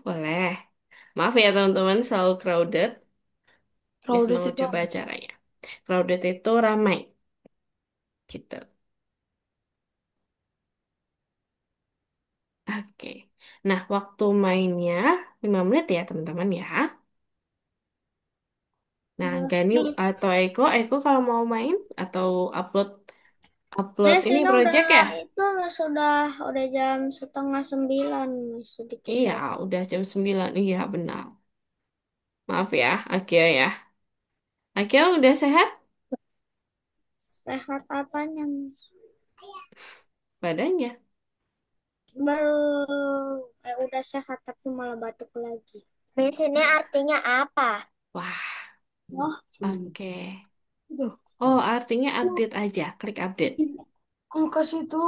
Boleh. Maaf ya teman-teman, selalu crowded. Miss Crowded mau itu coba apa? caranya. Crowded itu ramai, gitu. Oke. Nah, waktu mainnya 5 menit ya, teman-teman ya. Nah, Gani atau Eko kalau mau main atau upload upload Miss, ini ini udah project ya? itu sudah jam setengah 9, Miss. Sedikit Iya, lagi. udah jam 9. Iya, benar. Maaf ya, Akio ya. Akio udah sehat Sehat apanya, Miss? badannya? Udah sehat tapi malah batuk lagi. Miss, ini artinya apa? Wah, Wah, oke. itu. Oh, artinya update aja. Klik update. Di kulkas itu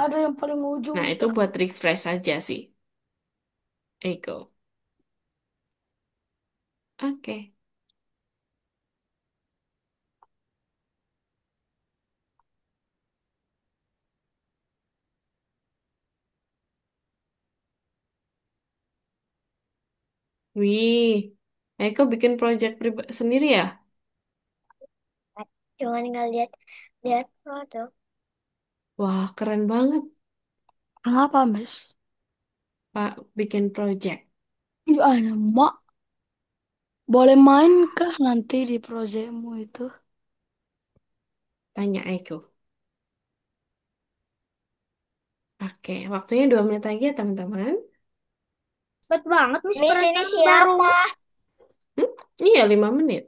ada yang paling ujung Nah, itu tuh. buat refresh aja sih. Eko. Oke. Wih, Eko bikin project sendiri ya? Cuman ngeliat lihat produk. Wah, keren banget, Kenapa, Miss? Pak, bikin project. Iya, mak. Boleh main kah nanti di proyekmu itu? Tanya Eko. Oke, waktunya 2 menit lagi ya, teman-teman. Cepet banget, Miss. Miss, ini Perasaan baru. siapa? Hmm? Iya, 5 menit.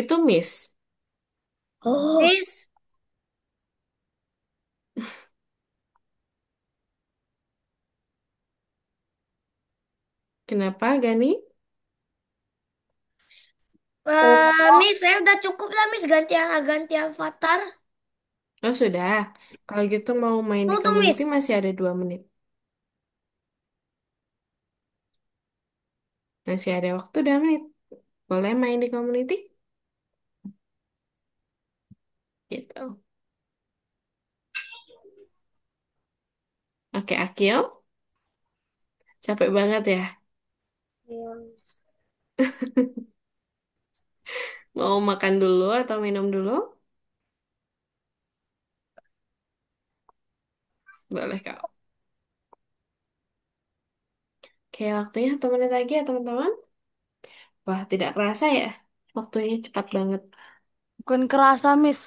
Itu miss. Oh, Miss, Kenapa, Gani? Oh, Miss, saya udah cukup lah, Miss. Ganti avatar. Oh, sudah. Kalau gitu mau main di Tuh, community Miss. masih ada 2 menit. Masih ada waktu 2 menit. Boleh main di community? Gitu. Oke, Akil. Capek banget ya. iya, Miss. Mau makan dulu atau minum dulu? Boleh, Kak. Oke, waktunya 1 menit lagi ya, teman-teman. Wah, tidak kerasa ya. Waktunya cepat banget. bukan kerasa, Miss.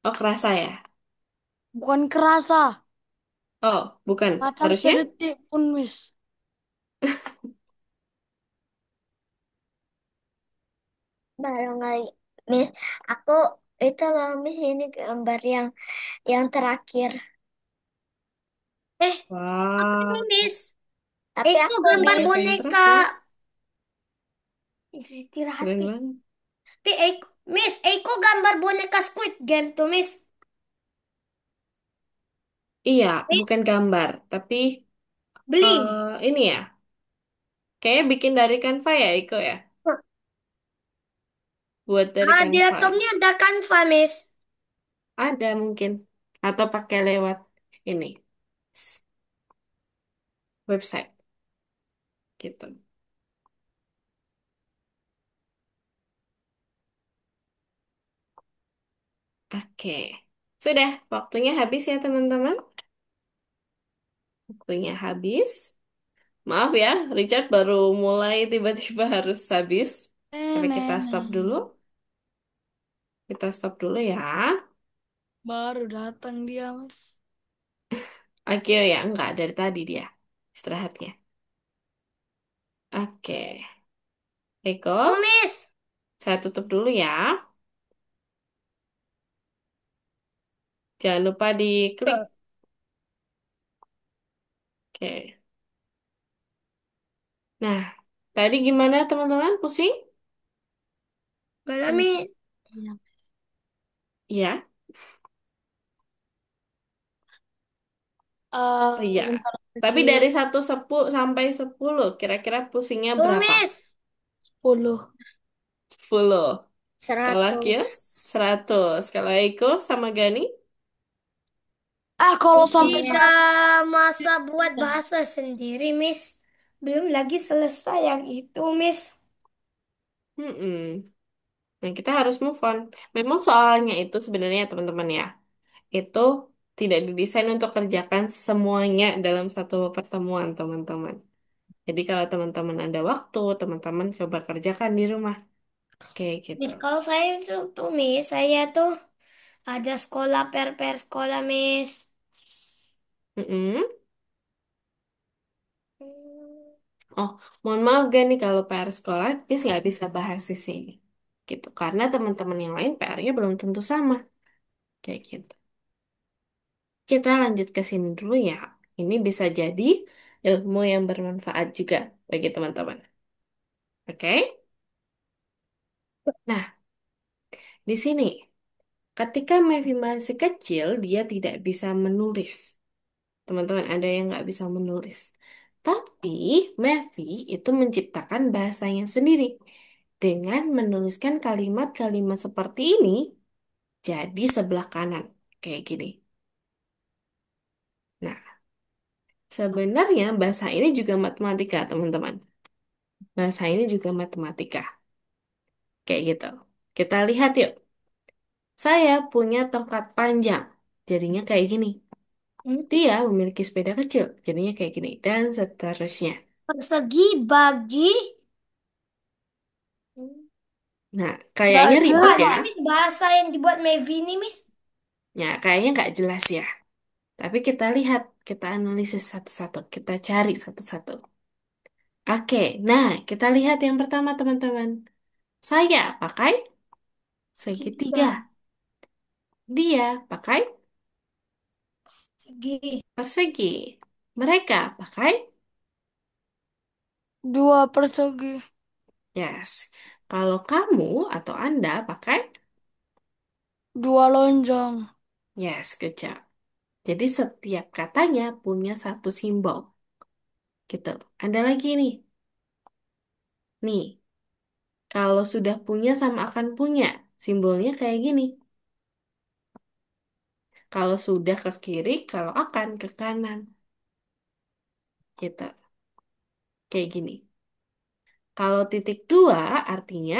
Oh, kerasa ya? Bukan kerasa. Oh, bukan. Macam Harusnya? sedetik pun, Miss. Baru nggak, Miss. Aku itu loh, Miss, ini gambar yang terakhir. Eh, apa ini, Wow, Miss? Tapi Eko aku gambar foto yang boneka. terakhir. Istirahat, Keren Pi. banget. Miss, Eko gambar boneka Squid Game tuh, Miss. Iya, Miss, bukan gambar, tapi beli. ini ya. Kayaknya bikin dari Canva ya, Iko ya? Buat dari Di Canva. laptopnya ada Canva, Miss. Ada mungkin. Atau pakai lewat ini, website gitu. Oke. Sudah, waktunya habis ya teman-teman. Waktunya habis. Maaf ya, Richard baru mulai tiba-tiba harus habis. Tapi kita stop dulu. Nenek. Kita stop dulu ya. Baru datang dia, Mas. Oke ya, enggak dari tadi dia istirahatnya. Oke. Tuh, Eko, Miss. saya tutup dulu ya. Jangan lupa diklik. Oke. Nah, tadi gimana teman-teman? Pusing? Gak lah, Hmm. Miss. Iya. Iya. Oh, iya. Bentar Tapi lagi dari 1 sampai 10, kira-kira pusingnya Tuh, berapa? Miss. 10. 10. Kalau Akil? 100. 100. Kalau Eko sama Gani? Ah, kalau sampai Tidak 100. masa buat bahasa sendiri, Miss. Belum lagi selesai yang itu, Miss. Mm-mm. Nah, kita harus move on. Memang soalnya itu sebenarnya teman-teman ya, itu tidak didesain untuk kerjakan semuanya dalam satu pertemuan, teman-teman. Jadi kalau teman-teman ada waktu, teman-teman coba kerjakan di rumah. Kayak gitu. Miss, kalau saya tuh, Miss, saya tuh ada sekolah per sekolah, Miss. Mm-mm. Hmm. Oh, mohon maaf gak nih kalau PR sekolah, Miss nggak bisa bahas di sini. Gitu. Karena teman-teman yang lain PR-nya belum tentu sama. Kayak gitu. Kita lanjut ke sini dulu ya. Ini bisa jadi ilmu yang bermanfaat juga bagi teman-teman. Oke? Nah, di sini, ketika Mevi masih kecil, dia tidak bisa menulis. Teman-teman, ada yang nggak bisa menulis. Tapi, Mevi itu menciptakan bahasanya sendiri. Dengan menuliskan kalimat-kalimat seperti ini, jadi sebelah kanan. Kayak gini. Nah, sebenarnya bahasa ini juga matematika, teman-teman. Bahasa ini juga matematika. Kayak gitu. Kita lihat yuk. Saya punya tongkat panjang. Jadinya kayak gini. Hmm? Dia memiliki sepeda kecil. Jadinya kayak gini. Dan seterusnya. Persegi bagi. Nah, Nggak kayaknya ribet ya. Gimana, Miss, bahasa yang dibuat Mevi ini, Miss? Ya, kayaknya nggak jelas ya. Tapi kita lihat. Kita analisis satu-satu. Kita cari satu-satu. Oke, nah kita lihat yang pertama teman-teman. Saya pakai Segitiga. segitiga. Dia pakai Segi. persegi. Mereka pakai dua persegi, yes. Kalau kamu atau Anda pakai dua lonjong, yes, good job. Jadi setiap katanya punya satu simbol. Gitu. Ada lagi nih. Nih, kalau sudah punya sama akan punya. Simbolnya kayak gini. Kalau sudah ke kiri, kalau akan ke kanan. Gitu. Kayak gini. Kalau titik dua artinya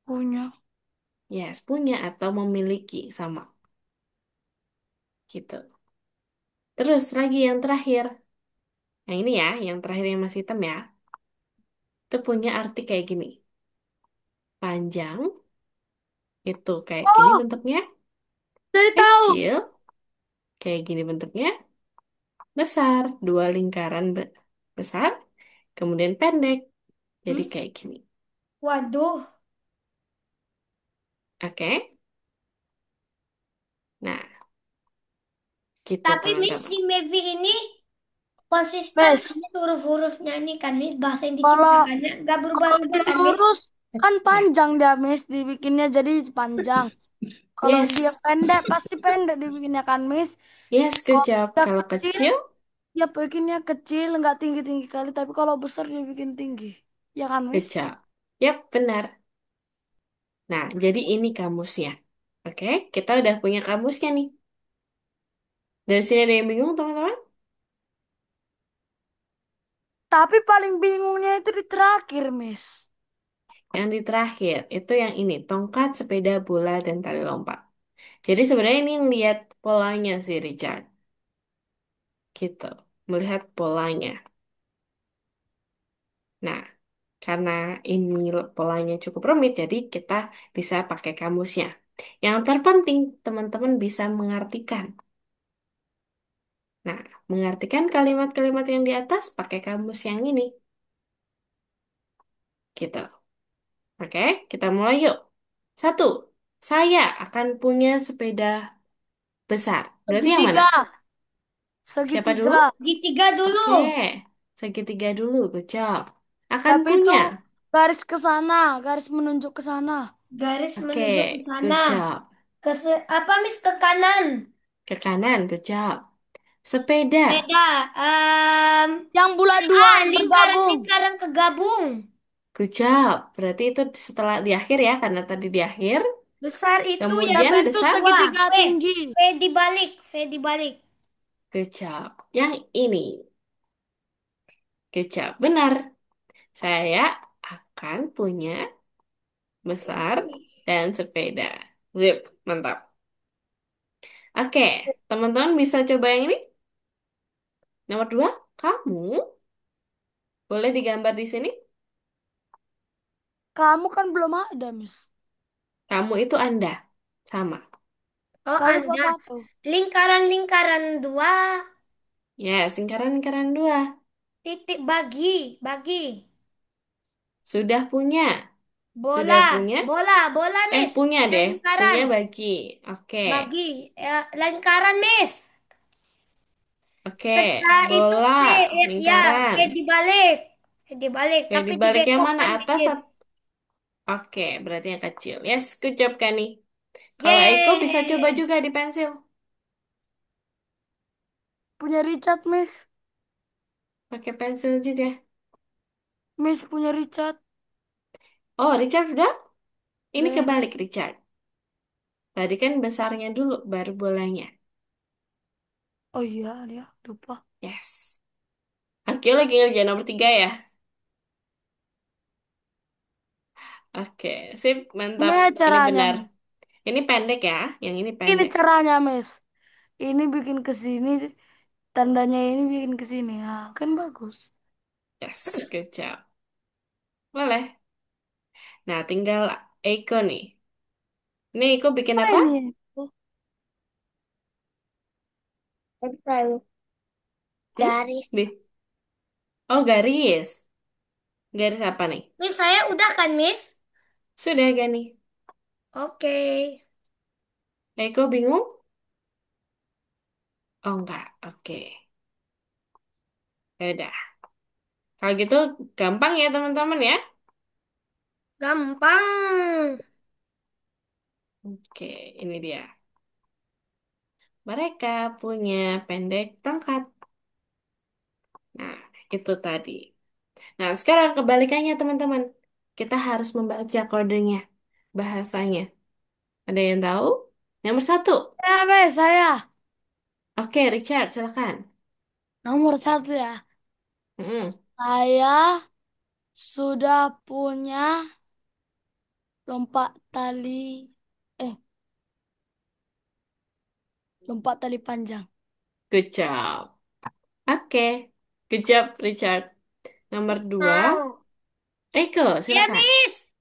punya. yes, punya atau memiliki sama. Gitu. Terus lagi yang terakhir. Yang ini ya, yang terakhir yang masih hitam ya. Itu punya arti kayak gini. Panjang, itu kayak gini Oh, bentuknya. jadi tahu. Kecil, kayak gini bentuknya. Besar, dua lingkaran besar. Kemudian pendek, jadi Hmm? kayak gini. Waduh. Oke? Nah, gitu Tapi Miss, teman-teman. si Mevi ini konsisten Miss, Miss, huruf-hurufnya ini kan Miss. Bahasa yang kalau diciptakannya gak kalau berubah-ubah dia kan Miss. lurus kan Ya. panjang dia, Miss, dibikinnya jadi panjang. Kalau dia Yes, pendek pasti pendek dibikinnya kan, Miss. yes, good Kalau job. dia Kalau kecil, kecil, dia bikinnya kecil, nggak tinggi-tinggi kali. Tapi kalau besar dia bikin tinggi. Ya kan, good Miss? job. Yap, benar. Nah, jadi ini kamusnya. Oke, kita udah punya kamusnya nih. Dari sini ada yang bingung, teman-teman? Tapi paling bingungnya itu di terakhir, Miss. Yang di terakhir, itu yang ini. Tongkat, sepeda, bola, dan tali lompat. Jadi sebenarnya ini yang lihat polanya sih, Richard. Gitu. Melihat polanya. Nah, karena ini polanya cukup rumit, jadi kita bisa pakai kamusnya. Yang terpenting, teman-teman bisa mengartikan. Nah, mengartikan kalimat-kalimat yang di atas pakai kamus yang ini. Gitu. Oke, kita mulai yuk. Satu, saya akan punya sepeda besar. Berarti yang mana? Segitiga, Siapa dulu? segitiga. Segitiga dulu. Oke, segitiga dulu. Good job. Akan Tapi itu punya. garis ke sana, garis menunjuk ke sana. Garis menunjuk ke Oke, sana. good job. Apa Miss ke kanan? Ke kanan, good job. Sepeda, Beda. Yang bulat dua bergabung. Lingkaran-lingkaran kegabung. good job. Berarti itu setelah di akhir ya, karena tadi di akhir. Besar itu yang Kemudian Tapi itu besar, dua. segitiga V. tinggi. V dibalik. V dibalik. good job. Yang ini, good job. Benar. Saya akan punya. besar, dan sepeda. Zip, mantap. Oke, teman-teman bisa coba yang ini. Nomor dua, kamu boleh digambar di sini. Kamu kan belum ada, Miss. Kamu itu Anda. Sama. Oh, Kamu Anda. apa tuh? Lingkaran-lingkaran dua. Ya, lingkaran-lingkaran dua. Titik bagi. Bagi. Sudah punya. Sudah Bola. punya. Bola. Bola, Miss. Punya Punya deh. Punya lingkaran. bagi. Oke. Bagi. Ya, lingkaran, Miss. Oke. Peta itu Bola. V. Ya, V Lingkaran. dibalik. V dibalik. Oke, Tapi dibalik yang mana? dibengkokkan Atas dikit. atau... Oke, berarti yang kecil. Yes, good job, Kani. Kalau Eko bisa coba Yeay. juga di pensil. Punya Richard, Miss. Pakai pensil juga. Miss punya Richard. Oh, Richard udah? Ini Belum. kebalik, Richard. Tadi kan besarnya dulu, baru bolanya. Oh iya, dia lupa. Yes. Oke, lagi ngerjain nomor tiga ya. Oke, sip, mantap. Gimana Ini caranya, benar. Miss? Ini pendek ya, yang ini Ini pendek. caranya, Miss. Ini bikin ke sini, tandanya ini bikin ke sini. Ya, kan bagus. Yes, good job. Boleh. Nah, tinggal Eko nih. Ini Eko bikin Apa apa? ini? Oh, Betul. Hmm? Garis. Oh, garis. Garis apa nih? Miss, saya udah kan, Miss? Sudah, Gani. Oke. Eko bingung? Oh, enggak. Oke. Ya udah. Kalau gitu, gampang ya, teman-teman ya. Gampang. Oke, ini dia. Mereka punya pendek tongkat. Nah, itu tadi. Nah, sekarang kebalikannya, teman-teman. Kita harus membaca kodenya, bahasanya. Ada yang tahu? Nomor satu. ya, Miss, saya. Oke, Richard, silakan. Nomor satu ya. Mm-mm. Saya sudah punya lompat tali, eh, lompat tali panjang. Good job. Oke, good job, Richard. Nomor dua, Mau. Eko, Ya, silakan. Miss.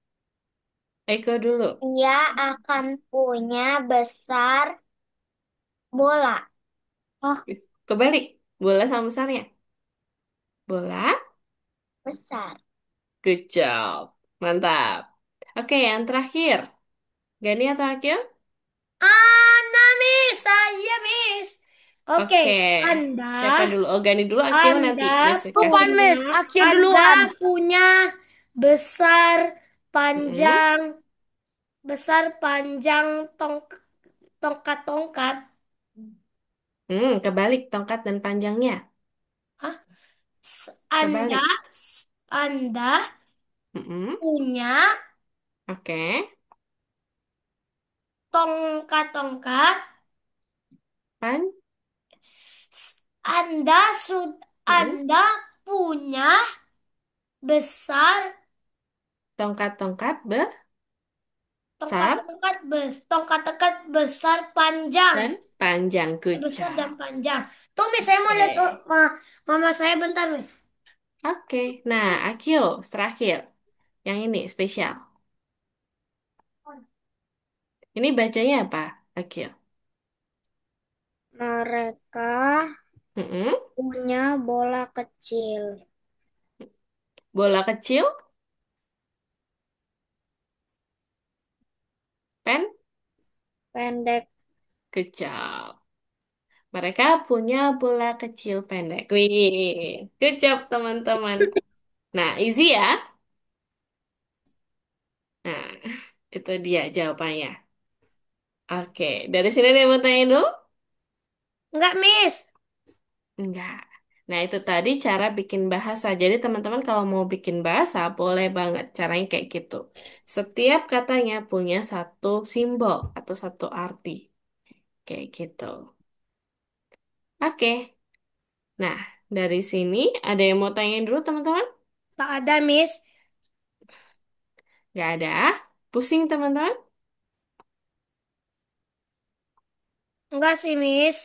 Eko dulu. Dia akan punya besar bola. Ah, Kebalik. Bola sama besarnya. Bola. Besar. Good job. Mantap. Oke, yang terakhir. Gani atau Akil? Anda, Miss. Saya, Miss. Oke. Oke. Anda. Siapa dulu? Oh, Gani dulu, Akil nanti. Anda Bisa bukan, kasih. punya. Miss. Aku Anda duluan. punya besar Mm-mm. panjang. Besar panjang tongkat-tongkat. Kebalik tongkat dan panjangnya. Hah? Anda, Kebalik. Anda Mm-mm. punya Oke. tongkat-tongkat. Pan. Anda Mm-mm. Anda punya besar Tongkat-tongkat besar tongkat-tongkat besar panjang. dan panjang. Good Besar dan job. panjang. Tuh, Miss, saya mau lihat Oke. mama saya bentar, Miss. Oke. Nah, Akil, terakhir. Yang ini spesial. Ini bacanya apa, Akil? Mereka Mm-mm. punya bola kecil. Bola kecil, pen, Pendek. good job. Mereka punya bola kecil pendek. Wih, good job teman-teman. Nah, easy ya. Nah, itu dia jawabannya. Oke, dari sini ada yang mau tanya dulu? Enggak, Miss. Enggak. Nah, itu tadi cara bikin bahasa. Jadi, teman-teman kalau mau bikin bahasa, boleh banget caranya kayak gitu. Setiap katanya punya satu simbol atau satu arti. Kayak gitu. Oke. Nah, dari sini ada yang mau tanya dulu, teman-teman? Tak ada, Miss. Nggak ada? Pusing teman-teman? Enggak sih, Miss.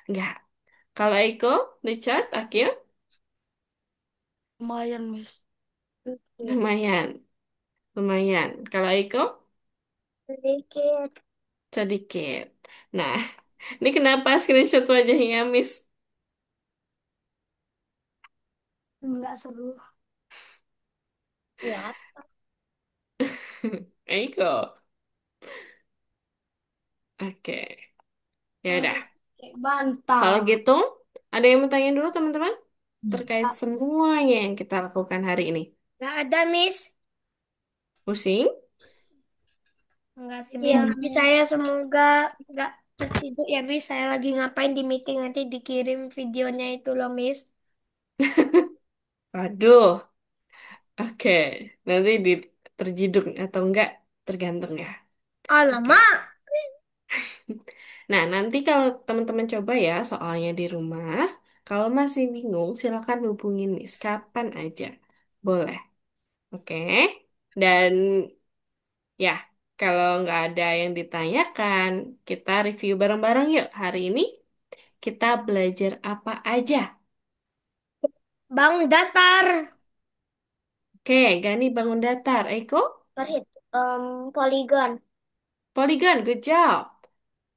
Enggak. Kalau Eko, Richard, Akil, Lumayan, Miss. Sedikit. lumayan. Lumayan. Kalau Eko, Sedikit. sedikit. Nah, ini kenapa screenshot wajahnya Miss? Enggak seru. Ya. Eko. Oke. Ya Harus udah. pakai Kalau bantal. gitu, ada yang mau tanya dulu teman-teman? Terkait Ah, semuanya yang kita lakukan hari ini. Enggak ada, Miss. Pusing? Enggak sih, Miss. Ya. Tapi saya semoga enggak terciduk ya, Miss. Saya lagi ngapain di meeting nanti dikirim videonya itu loh, Miss. Aduh. Oke. Nanti terjiduk atau enggak tergantung ya. Oke. Alamak. Nah, nanti kalau teman-teman coba ya soalnya di rumah, kalau masih bingung, silakan hubungin Miss kapan aja. Boleh. Oke. Dan ya, kalau nggak ada yang ditanyakan, kita review bareng-bareng yuk. Hari ini kita belajar apa aja? Bang datar. Oke, Gani bangun datar. Eko, Perhit. Poligon. Polygon, good job.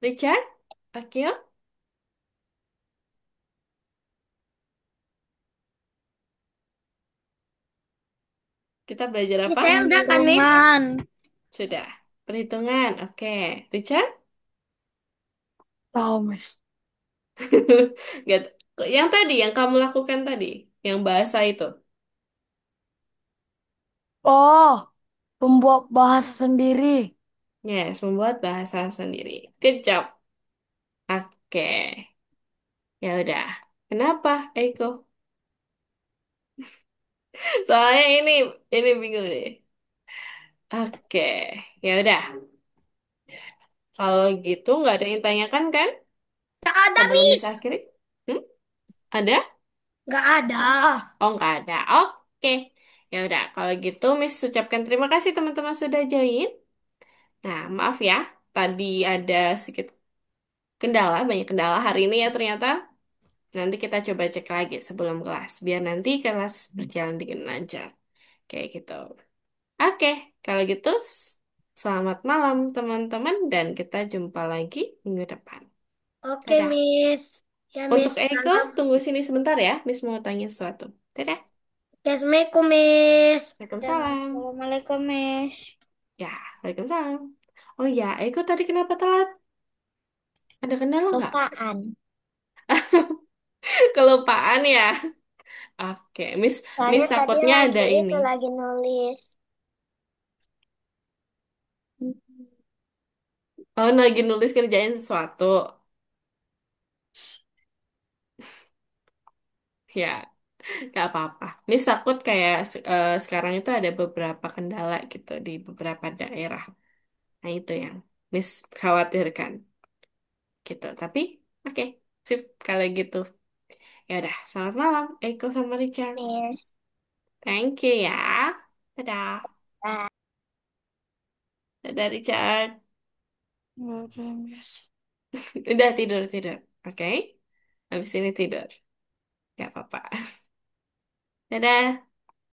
Richard, Akil, kita belajar Ini apa? saya udah kan, Miss? perhitungan. Sudah. Perhitungan, oke. Richard? Tahu, Miss. Nggak yang tadi, yang kamu lakukan tadi, yang bahasa itu. Oh, pembuat bahasa sendiri. Yes, membuat bahasa sendiri. Good job. Oke, ya udah. Kenapa, Eko? Soalnya ini bingung nih. Oke, ya udah. Kalau gitu nggak ada yang tanyakan kan? Nggak ada, Sebelum Miss. kita akhiri? Hmm? Ada? Nggak ada. Oh, nggak ada. Oke. Ya udah, kalau gitu Miss ucapkan terima kasih teman-teman sudah join. Nah, maaf ya, tadi ada sedikit kendala, banyak kendala hari ini ya ternyata. Nanti kita coba cek lagi sebelum kelas, biar nanti kelas berjalan dengan lancar. Kayak gitu. Oke, kalau gitu selamat malam teman-teman dan kita jumpa lagi minggu depan. Oke, Dadah. Miss. Ya, Untuk Miss. Eko, Salam. tunggu sini sebentar ya. Miss mau tanya sesuatu. Dadah. Ya, Assalamualaikum, Miss. Dan Waalaikumsalam. Assalamualaikum, Miss. Ya, Waalaikumsalam. Oh ya, Eko tadi kenapa telat? Ada kendala nggak? Lupaan. Kelupaan ya? Oke, Miss Soalnya tadi takutnya lagi ada ini. itu lagi nulis. Oh, lagi nulis kerjain sesuatu. Ya, nggak apa-apa. Miss takut kayak sekarang itu ada beberapa kendala gitu di beberapa daerah. Nah, itu yang Miss khawatirkan gitu. Tapi, oke, sip kalau gitu. Ya udah, selamat malam, Eko sama Richard. Miss. Thank you ya. Dadah. Dadah, Richard. Nggak ada, Miss. Udah tidur. Oke? Habis ini tidur. Gak apa-apa. Dadah.